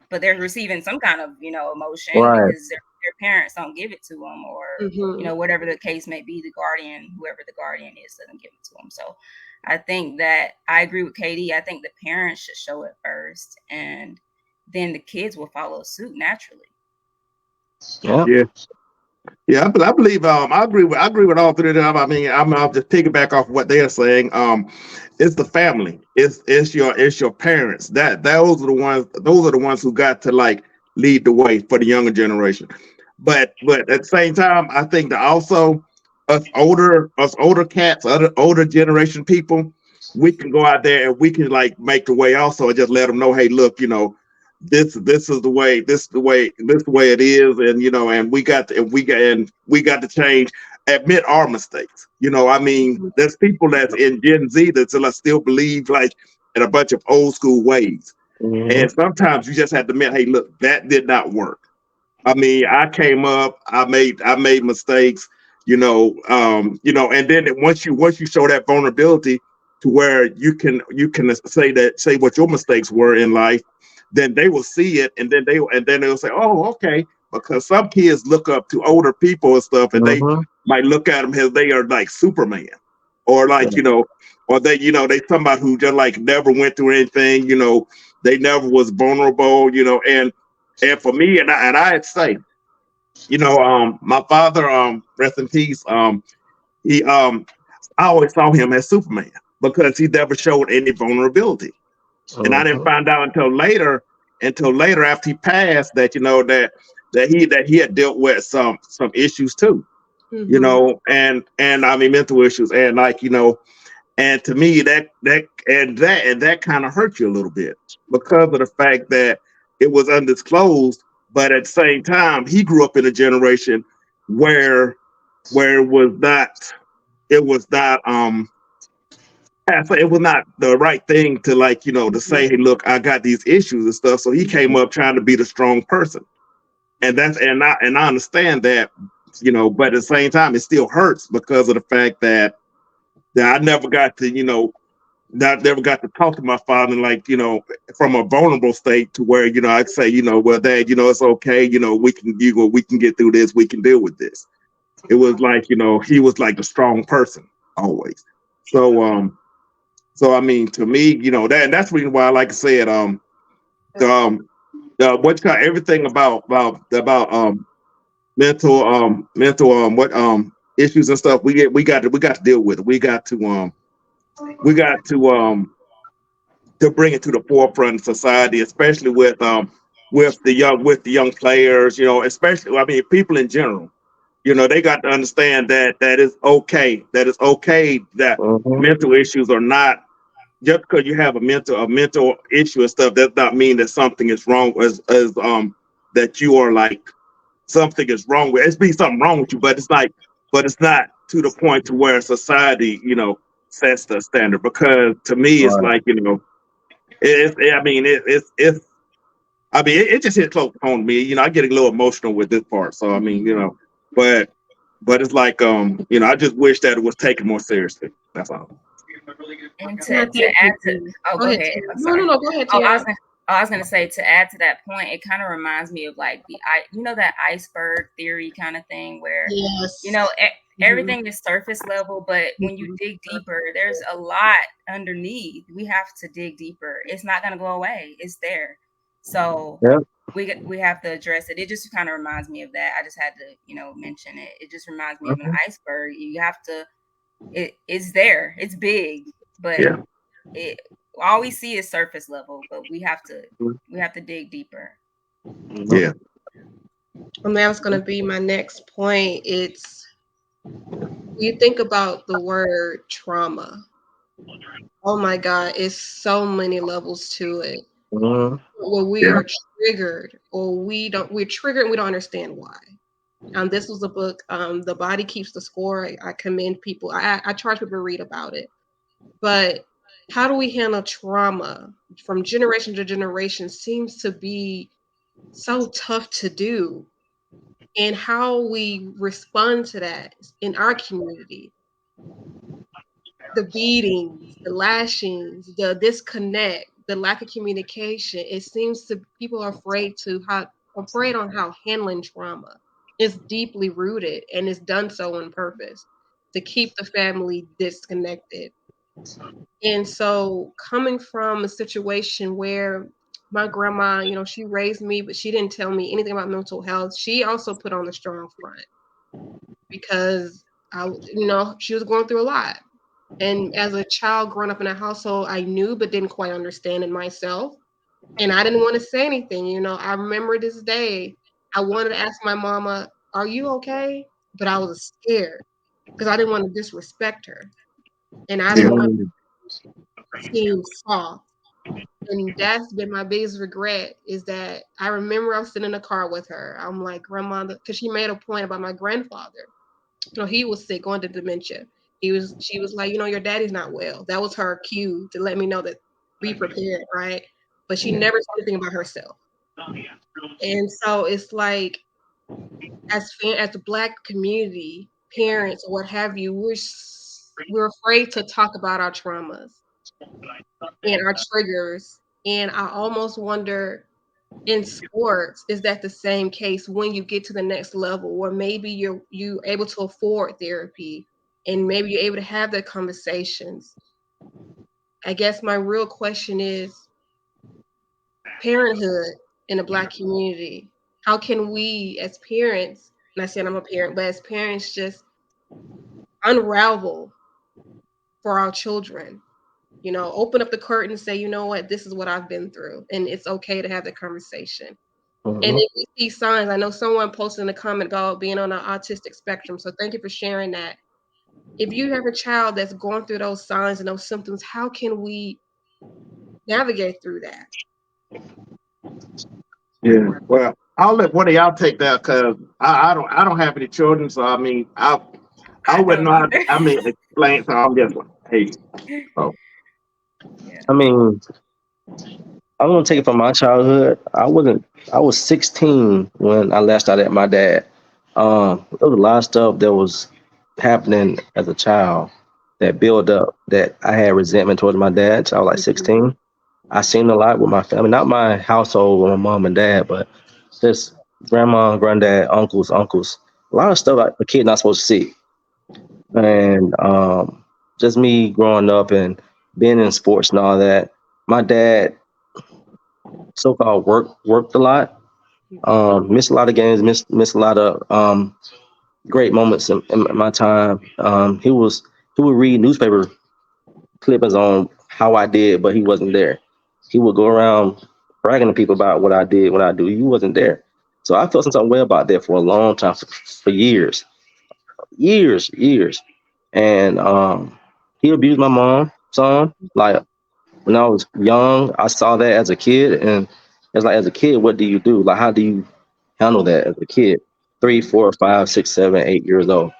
but they're receiving some kind of emotion Right. because their parents don't give it to them, or Mhm. whatever the case may be, the guardian, whoever the guardian is, doesn't give it to them. So I think that I agree with Katie. I think the parents should show it first, and then the kids will follow suit naturally. Yep. Yeah. Yeah, but I believe I agree with all three of them. I mean, I'll just piggyback off what they're saying. It's the family. It's your parents. Those are the ones who got to like lead the way for the younger generation. But at the same time, I think that also us older cats, other older generation people, we can go out there and we can like make the way also and just let them know, hey, look, this is the way this is the way it is, and and we got to change, admit our mistakes. I mean, Mhm. there's people that's in Gen Z that still believe like in a bunch of old school ways, Mm-hmm. and sometimes you just have to admit, hey, look, that did not work. I mean, I came up, I made mistakes, and then once you show that vulnerability to where you can say what your mistakes were in life, then they will see it, and then they'll say, oh, okay, because some kids look up to older people and stuff, and they Mm-hmm. might look at them as they are like Superman, or like or they somebody who just like never went through anything, they never was vulnerable, and for me, and I'd say, my father, rest in peace, he, I always saw him as Superman because he never showed any vulnerability, and I didn't Mm-hmm. find out until later after he passed that that he had dealt with some issues too, Mhm. and I mean mental issues, and like and to me, that kind of hurt you a little bit because of the fact that it was undisclosed. But at the same time, he grew up in a generation where it was not it was not the right thing to like to Mhm. say, hey, look, I got these issues and stuff. So he came up trying to be the strong person, and I understand that, but at the same time, it still hurts because of the fact that I never got to not never got to talk to my father like from a vulnerable state to where I'd say, well, Dad, it's okay, we can get through this, we can deal with this. It was like he was like the strong person always. So I mean, to me, that's the reason why, like I said, the what kind everything about mental what issues and stuff, we got to deal with it. We got to we got to bring it to the forefront of society, especially with the young players. You know, especially I mean people in general. You know, they got to understand that is okay. That is okay. That Mm-hmm. mental issues are not just because you have a mental issue and stuff. Does not mean that something is wrong. As that you are like something is wrong with. It's be something wrong with you, but it's not to the point to where society, you know, sets the standard. Because to me, it's Right. like you know, I mean, it just hit close home to me. You know, I get a little emotional with this part. So I mean, you know, but it's like you know, I just wish that it was taken more seriously. That's all. And And I to think add we to, do. oh, Go go ahead, ahead. Tiara. I'm No, no, sorry. no. Go ahead, Oh, Tiara. I was gonna say to add to that point, it kind of reminds me of like you know, that iceberg theory kind of thing where, you Yes. know, Mhm. everything is surface level, but when you Mhm. dig deeper, there's a lot underneath. We have to dig deeper. It's not gonna go away. It's there. So Yeah. we have to address it. It just kind of reminds me of that. I just had to, you know, mention it. It just reminds me of an Mhm. iceberg. You have to. It's there. It's big, but Yeah, it all we see is surface level, but we have to dig deeper. Mhm. yeah, And that was going to be my next point. It's you think about the word trauma. Oh my God, it's so many levels to it. Mhm. Where we yeah, are triggered, or we're triggered and we don't understand why. This was a book, The Body Keeps the Score. I commend people. I charge people to read about it. But how do we handle trauma from generation to generation seems to be so tough to do. And how we respond to that in our community, the beatings, the lashings, the disconnect, the lack of communication, it seems to people are afraid on how handling trauma is deeply rooted and is done so on purpose to keep the family disconnected. And so coming from a situation where my grandma, you know, she raised me, but she didn't tell me anything about mental health. She also put on the strong front because you know, she was going through a lot. And as a child growing up in a household, I knew but didn't quite understand it myself. And I didn't want to say anything. You know, I remember this day, I wanted to ask my mama, "Are you okay?" But I was scared because I didn't want to disrespect her. And I yeah, didn't want Mhm. to seem soft. And that's been my biggest regret is that I remember I was sitting in the car with her. I'm like, grandmother, because she made a point about my grandfather. You know, he was sick, going to dementia. She was like, you know, your daddy's not well. That was her cue to let me know that be prepared, right? But she never said anything about herself. And so it's like, as the Black community, parents or what have you, we're afraid to talk about our traumas and our triggers. And I almost wonder in sports, is that the same case when you get to the next level, where maybe you able to afford therapy and maybe you're able to have the conversations? I guess my real question is parenthood in the Black community. How can we as parents, not saying I'm a parent, but as parents just unravel for our children? You know, open up the curtain and say, you know what, this is what I've been through, and it's okay to have the conversation. And Mhm. if we see signs, I know someone posted in a comment about being on the autistic spectrum. So thank you for sharing that. If you have a child that's going through those signs and those symptoms, how can we navigate through that? yeah. Well, I'll let one of y'all take that because I don't have any children, so I mean I I wouldn't don't know how to, either. I mean explain. So I'm just like, hey, so Yeah. I mean, I'm gonna take it from my childhood. I was 16 when I lashed out at my dad. There was a lot of stuff that was happening as a child that built up that I had resentment towards my dad. So I was like Mhm. 16. I seen a lot with my family, not my household with my mom and dad, but just grandma, granddad, uncles. A lot of stuff a kid not supposed to see. And just me growing up and being in sports and all that. My dad so-called worked a lot, Mhm. missed a lot of games, missed a lot of great moments in my time. He would read newspaper clippings on how I did, but he wasn't there. He would go around bragging to people about what I did, what I do. He wasn't there. So I felt some type of way about that for a long time, for years, years. And he abused my mom some. Like when I was young, I saw that as a kid, and it's like as a kid, what do you do? Like how do you handle that as a kid? 3, 4, 5, 6, 7, 8 years old.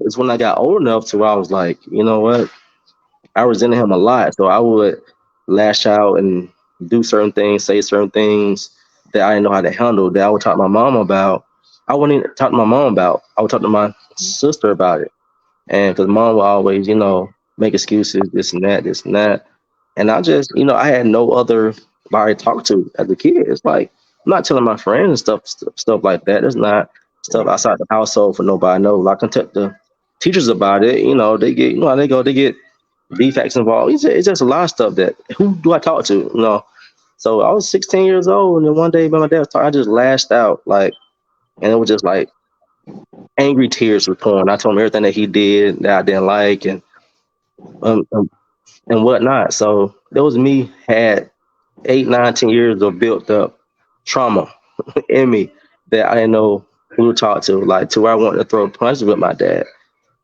It's when I got old enough to where I was like, you know what? I resented him a lot, so I would lash out and do certain things, say certain things that I didn't know how to handle. That I would talk to my mom about. I wouldn't even talk to my mom about. I would talk to my sister about it, and because mom would always, make excuses, this and that, and I just, I had no other body to talk to as a kid. It's like I'm not telling my friends and stuff like that. There's not stuff outside the household for nobody to know. Like, I can tell the teachers about it. They get, how they get defects involved. It's just a lot of stuff that who do I talk to? So I was 16 years old, and then one day when my dad was talking, I just lashed out, like, and it was just like angry tears were pouring. I told him everything that he did that I didn't like, um, um, and whatnot. So that was me had 8, 9, 10 years of built up trauma in me that I didn't know who to talk to, like to where I wanted to throw punches with my dad.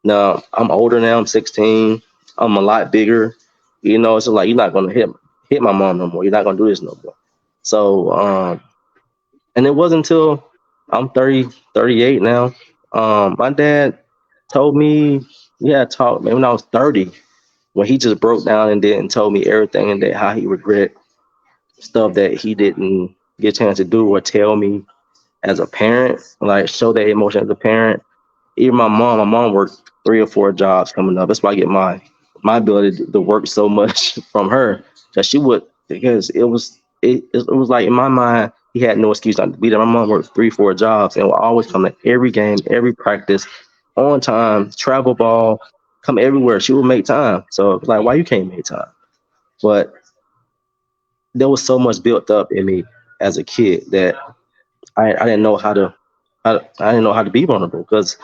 Now I'm older now. I'm 16. I'm a lot bigger. It's like you're not gonna hit my mom no more. You're not gonna do this no more. So and it wasn't until I'm 30, 38 now. My dad told me, yeah, talked man when I was 30, when he just broke down and did and told me everything and that how he regret stuff that he didn't get a chance to do or tell me as a parent, like show that emotion as a parent. Even my mom worked 3 or 4 jobs coming up. That's why I get my ability to work so much from her, that she would, because it was like in my mind he had no excuse not to be there. My mom worked 3, 4 jobs and would always come to every game, every practice, on time, travel ball, come everywhere. She would make time. So it's like, why you can't make time? But there was so much built up in me as a kid that I didn't know how to I didn't know how to be vulnerable, because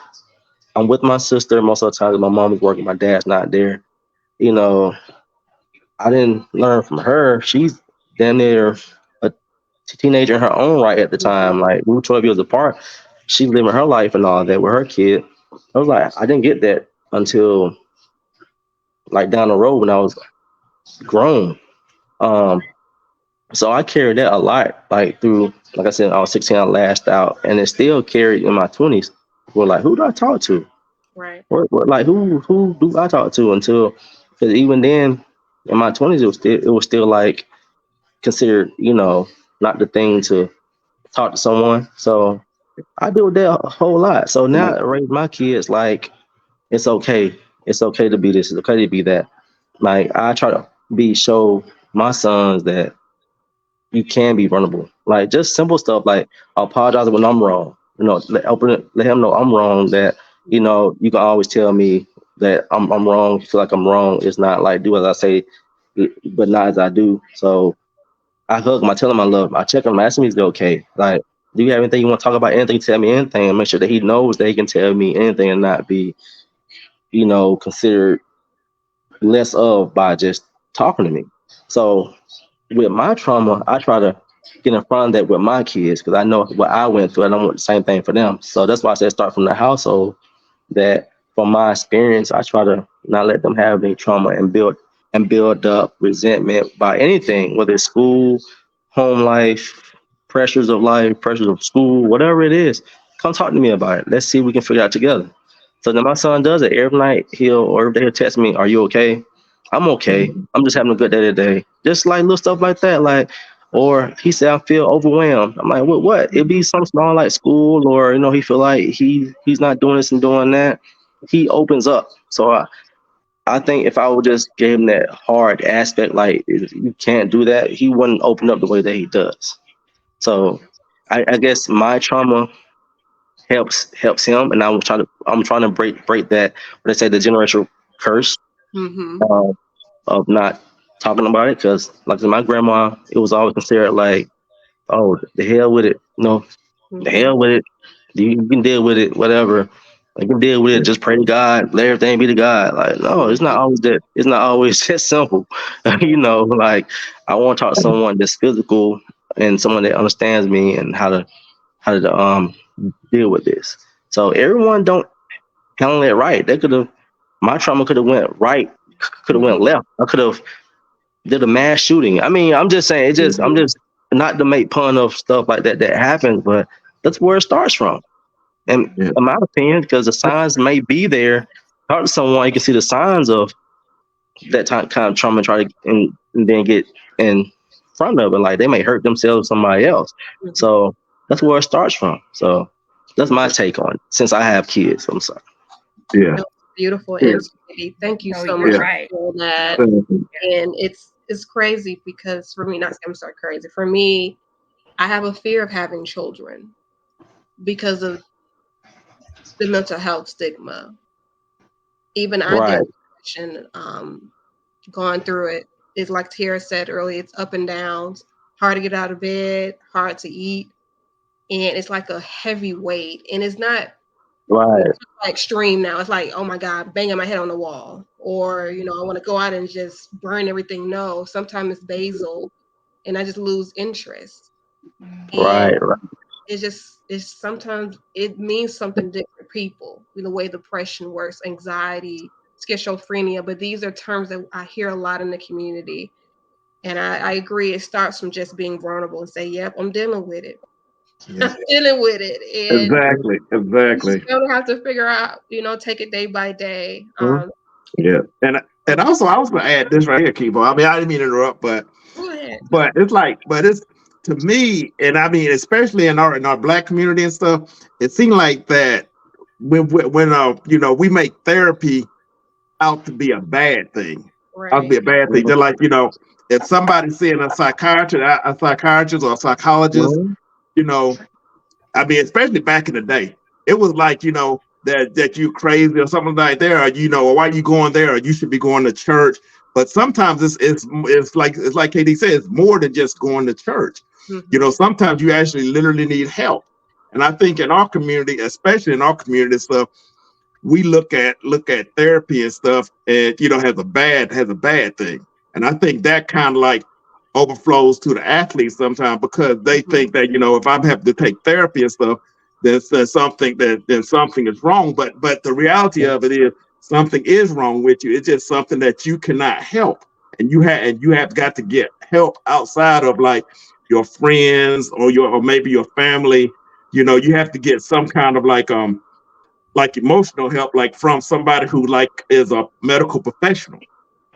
I'm with my sister most of the time. My mom is working, my dad's not there. You know, I didn't learn from her. She's damn near a teenager in her own right at the time. Like, we were 12 years apart. She's living her life and all that with her kid. I was like, I didn't get that until like down the road when I was grown. Um, so I carried that a lot, like through, like I said, I was 16, I lashed out, and it still carried in my 20s. We're like, who do I talk to? Right. Like who do I talk to until? Because even then, in my 20s, it was still like considered, not the thing to talk to someone. So I do that a whole lot. So now I raise my kids like it's okay. It's okay to be this. It's okay to be that. Like, I try to show my sons that you can be vulnerable. Like, just simple stuff like I apologize when I'm wrong. Let him know I'm wrong. That you can always tell me that I'm wrong. Feel like I'm wrong. It's not like do as I say, but not as I do. So I hug him. I tell him I love him. I check him. I ask him if he's okay. Like, do you have anything you want to talk about? Anything? Tell me anything, and make sure that he knows that he can tell me anything and not be, considered less of by just talking to me. So with my trauma, I try to get in front of that with my kids, because I know what I went through and I want the same thing for them. So that's why I said start from the household, that from my experience, I try to not let them have any trauma and build up resentment by anything, whether it's school, home life, pressures of school, whatever it is. Come talk to me about it. Let's see if we can figure it out together. So then my son does it every night. Every day he'll text me, "Are you okay?" I'm okay. I'm just having a good day today. Just like little stuff like that. Like, or he said, "I feel overwhelmed." I'm like, what? It'd be something small like school, or he feel like he's not doing this and doing that. He opens up. So I think if I would just give him that hard aspect, like you can't do that, he wouldn't open up the way that he does. So I guess my trauma helps him, and I'm trying to break that, what they say, the generational curse, Mm-hmm. uh, of not talking about it. Because like I said, my grandma, it was always considered like, oh, the hell with it, the Mm-hmm. hell with it, you can deal with it, whatever. Like, you deal with it, just pray to God, let everything be to God. Like, no, it's not always that. It's not always that simple. Like, I want to talk to someone that's physical and someone that understands me and how to deal with this. So everyone don't handle it right. My trauma could have went right, could have went left. I could have did a mass shooting. I mean, I'm just saying, I'm just not to make fun of stuff like that happens, but that's where it starts from. And in my opinion, because the signs may be there, talk to someone, you can see the signs of that kind of trauma and try to and then get in front of it. Like, they may hurt themselves or somebody else. So that's where it starts from. So that's my take on it, since I have kids. I'm sorry. Yeah. Beautiful answer, Katie. Thank you so much for that. And it's crazy because for me, not I'm sorry, crazy. For me, I have a fear of having children because of the mental health stigma. Even I did depression, going through it. It's like Tiara said earlier, it's up and downs, hard to get out of bed, hard to eat. And it's like a heavy weight. And it's not extreme now. It's like, oh my God, banging my head on the wall. Or, I want to go out and just burn everything. No, sometimes it's basal and I just lose interest. Right. It's sometimes it means something different for people, the way depression works, anxiety, schizophrenia, but these are terms that I hear a lot in the community. And I agree, it starts from just being vulnerable and say, yep, I'm dealing with it. I'm dealing with it. And Exactly. You don't have to figure out, take it day by day. And also I was gonna add this right here, Kibo. I mean, I didn't mean to interrupt, but it's to me, and I mean, especially in our Black community and stuff, it seemed like that when we make therapy out to be a bad thing. Out to be a bad thing. They're like, if somebody's seeing a psychiatrist or a psychologist, I mean, especially back in the day, it was like, that you crazy or something like that, or why are you going there, or you should be going to church. But sometimes it's like KD said, it's more than just going to church. Sometimes you actually literally need help. And I think in our community, especially in our community stuff, we look at therapy and stuff, and has a bad thing. And I think that kind of like overflows to the athletes sometimes, because they think that, if I'm having to take therapy and stuff, then something is wrong. But the reality of it is something is wrong with you. It's just something that you cannot help. And you have got to get help outside of like your friends or maybe your family. You have to get some kind of like emotional help, like from somebody who like is a medical professional.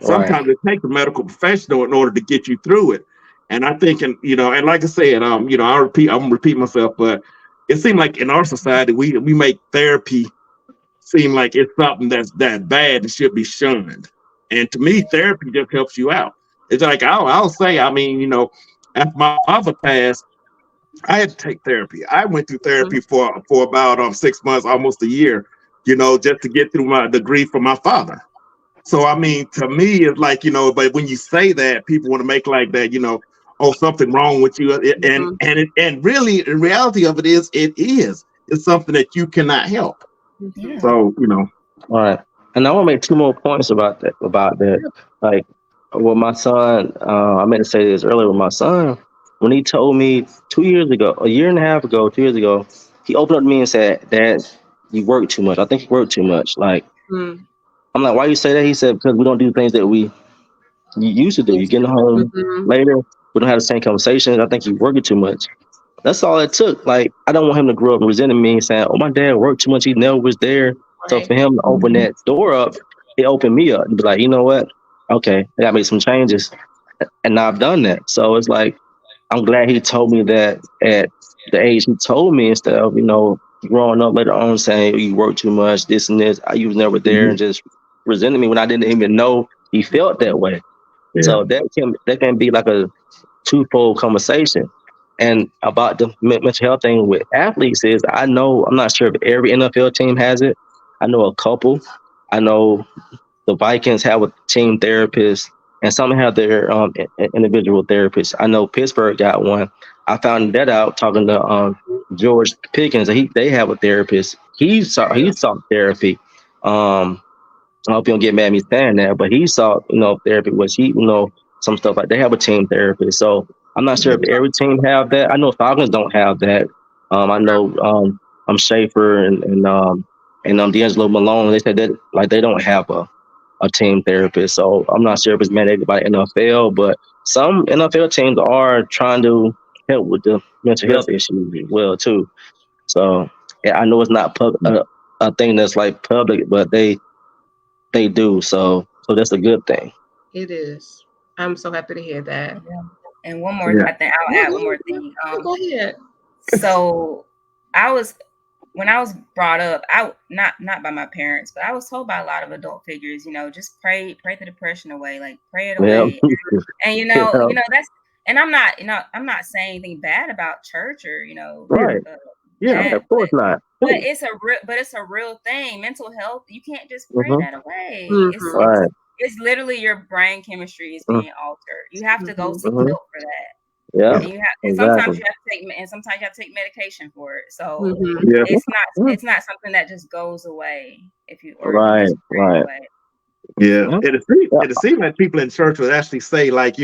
Sometimes it takes a medical professional in order to get you through it. And I think, and like I said, I'm gonna repeat myself, but it seems like in our society, we make therapy seem like it's something that's that bad and should be shunned. And to me, therapy just helps you out. It's like, I'll say, I mean, after my father passed, I had to take therapy. I went through therapy for about 6 months, almost a year, just to get through the grief from my father. So, I mean, to me, it's like, but when you say that, people want to make like that, oh, something wrong with you. And really, the reality of it is, it's something that you cannot help. So, All right. And I want to make 2 more points about that. Like, with my son, I meant to say this earlier with my son, when he told me 2 years ago, a year and a half ago, 2 years ago, he opened up to me and said, Dad, you work too much. I think you work too much. Like, I'm like, why you say that? He said, because we don't do things that we used to do. You get home later, we don't have the same conversations. I think you working too much. That's all it took. Like, I don't want him to grow up resenting me and saying, oh, my dad worked too much. He never was there. So for him to open that door up, it opened me up and be like, you know what? Okay, I got to make some changes. And I've done that. So it's like, I'm glad he told me that at the age he told me, instead of, growing up later on saying you work too much, this and this. You was never there and just resenting me when I didn't even know he felt that way. So that can be like a twofold conversation. And about the mental health thing with athletes is, I'm not sure if every NFL team has it. I know a couple. I know the Vikings have a team therapist, and some have their individual therapists. I know Pittsburgh got one. I found that out talking to George Pickens. They have a therapist he sought therapy. I hope you don't get mad at me saying that, but he sought, therapy, which some stuff like they have a team therapist. So I'm not sure if every team have that. I know Falcons don't have that. I know I'm Schaefer and D'Angelo Malone. They said that like they don't have a team therapist. So I'm not sure if it's mandated by NFL, but some NFL teams are trying to help with the mental health issues as well too. So yeah, I know it's not a thing that's like public, but they do. So that's a good thing. It is. I'm so happy to hear that. Yeah. And one more, I think I'll add one more thing. Go ahead. So when I was brought up, not by my parents, but I was told by a lot of adult figures, just pray the depression away, like pray it away. And that's, and I'm not saying anything bad about church or right. Of course not. But it's a real thing. Mental health, you can't just pray that away. Mm-hmm. It's literally your brain chemistry is being altered. You have to go seek help for that. Yeah. And sometimes you have to take medication for it. So it's not something that just goes away if you right. Away. Yeah, it seems like people in church would actually say, like,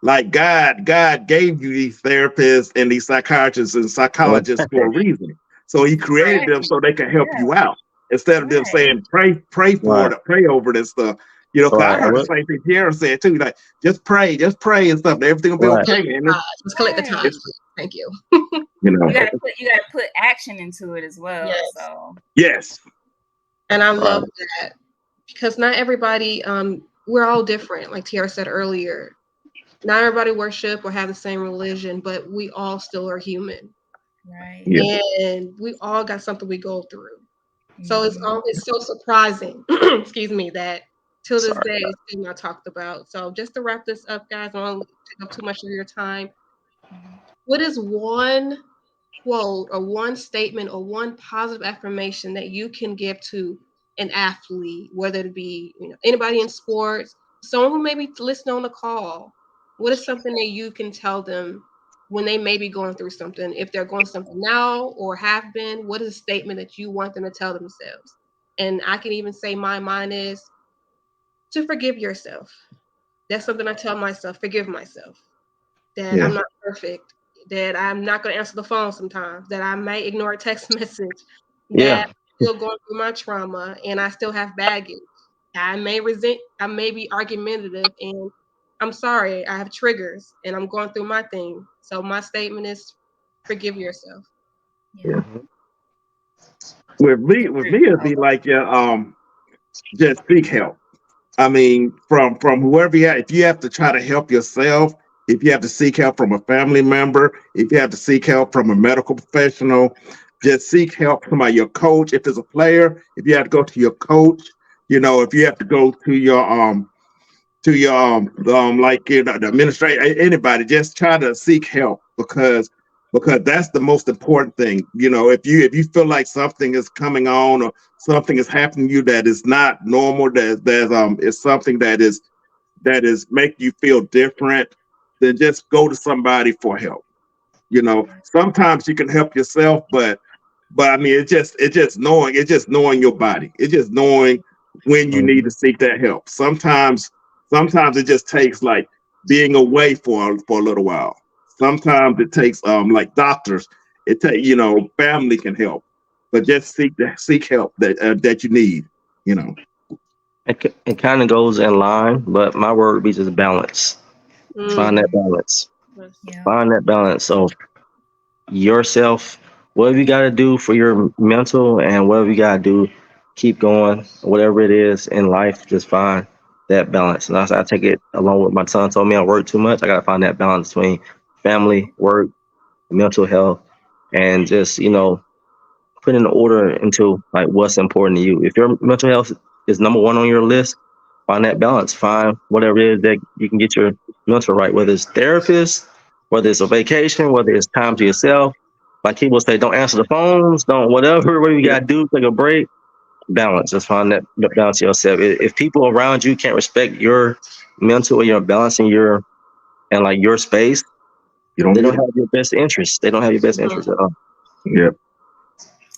like God gave you these therapists and these psychiatrists and psychologists for a reason. So He created them so they can help you out instead of them saying pray for it, pray over this stuff. Cause I heard the same thing Tiara said too. Like, just pray and stuff. Everything will be okay. And just collect the time. Thank you. You gotta put action into it as well. Yes. So yes. And I love that because not everybody. We're all different. Like Tiara said earlier, not everybody worship or have the same religion, but we all still are human. Right. Yeah. And we all got something we go through. So it's so surprising. Excuse me, that. Till this day, it's still not talked about. So just to wrap this up, guys, I don't want to take up too much of your time. What is one quote or one statement or one positive affirmation that you can give to an athlete, whether it be anybody in sports, someone who may be listening on the call? What is something that you can tell them when they may be going through something, if they're going through something now or have been? What is a statement that you want them to tell themselves? And I can even say mine is to forgive yourself. That's something I tell myself, forgive myself. That I'm not perfect, that I'm not going to answer the phone sometimes, that I may ignore a text message, that I'm still going through my trauma and I still have baggage. I may be argumentative, and I'm sorry, I have triggers and I'm going through my thing. So my statement is forgive yourself. Yeah. With me, it'd be like, just seek help. I mean, from whoever you have, if you have to try to help yourself, if you have to seek help from a family member, if you have to seek help from a medical professional, just seek help from your coach. If there's a player, if you have to go to your coach, if you have to go to your the administrator, anybody, just try to seek help because that's the most important thing. If you feel like something is coming on or something is happening to you that is not normal, that is something that is make you feel different, then just go to somebody for help. Sometimes you can help yourself, but I mean, it's just knowing your body. It's just knowing when you need to seek that help. Sometimes it just takes like being away for a little while. Sometimes it takes like doctors. It takes family can help, but just seek help that you need. It kind of goes in line, but my word would be just balance. Find that balance. Find that balance of yourself. Whatever you got to do for your mental and whatever you got to do, keep going. Whatever it is in life, just find that balance. And I take it along with my son told me I work too much. I got to find that balance between family, work, mental health, and just, put in order into like what's important to you. If your mental health is number one on your list, find that balance. Find whatever it is that you can get your mental right, whether it's therapist, whether it's a vacation, whether it's time to yourself. Like people say, don't answer the phones, don't whatever you gotta do, take a break. Balance. Just find that balance yourself. If people around you can't respect your mental or your balance in your space, they don't have your best interest. They don't have your best interest at all. Yeah.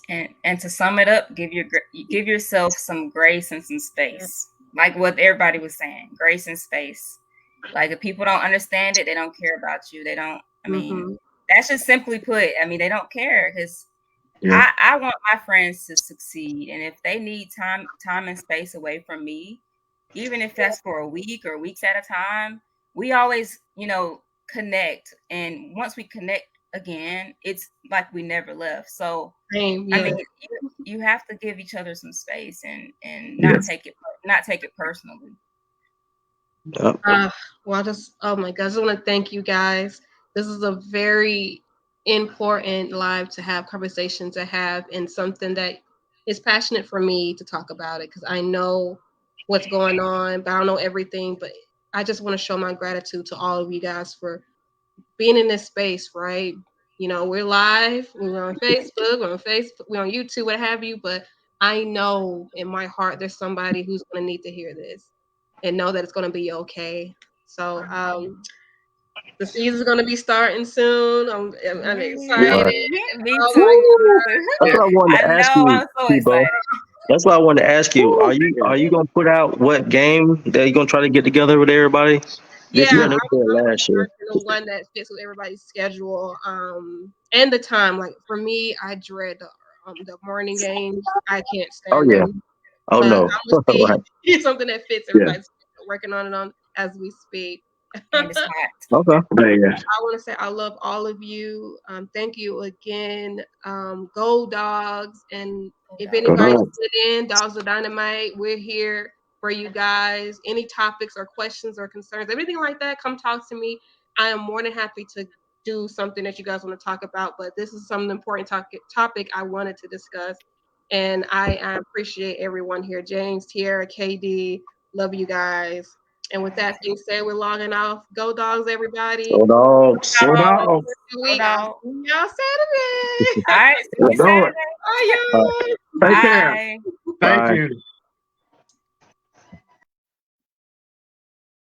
And to sum it up, give yourself some grace and some space. Like what everybody was saying, grace and space. Like if people don't understand it, they don't care about you. They don't. I mean, that's just simply put. I mean, they don't care because I want my friends to succeed, and if they need time and space away from me, even if that's for a week or weeks at a time, we always, connect. And once we connect again, it's like we never left. So I mean, you have to give each other some space and not take it personally. Well, oh my God, I just want to thank you guys. This is a very important live to have conversation to have, and something that is passionate for me to talk about it because I know what's going on, but I don't know everything. But I just want to show my gratitude to all of you guys for being in this space, right? We're live, we're on Facebook, we're on YouTube, what have you, but I know in my heart there's somebody who's going to need to hear this and know that it's going to be okay. So the season's going to be starting soon. I'm excited. Me Oh too. That's what I wanted to ask you, I'm so Tebow. excited. That's what I wanted to ask you. Are you gonna put out what game that you're gonna try to get together with everybody this year? Yeah, I know you did last year. the one that fits with everybody's schedule, and the time. Like for me, I dread the morning games. I can't Oh stand yeah. them. Oh But no. I'm gonna see Right. it's something that fits everybody's schedule, working on it as we speak. And it's hot. Okay. I want to say I love all of you. Thank you again. Go Dogs. And if anybody's in Dogs of Dynamite, we're here for you guys. Any topics or questions or concerns, everything like that, come talk to me. I am more than happy to do something that you guys want to talk about. But this is some important topic I wanted to discuss. And I appreciate everyone here. James, Tiara, KD, love you guys. And with that being said, we're logging off. Go Dogs, everybody. Go Dogs. Go Dawgs. Week. I'll see y'all Saturday. All right. See you Let's do it. Saturday. Bye, y'all. Take care. Bye. Thank Bye. you.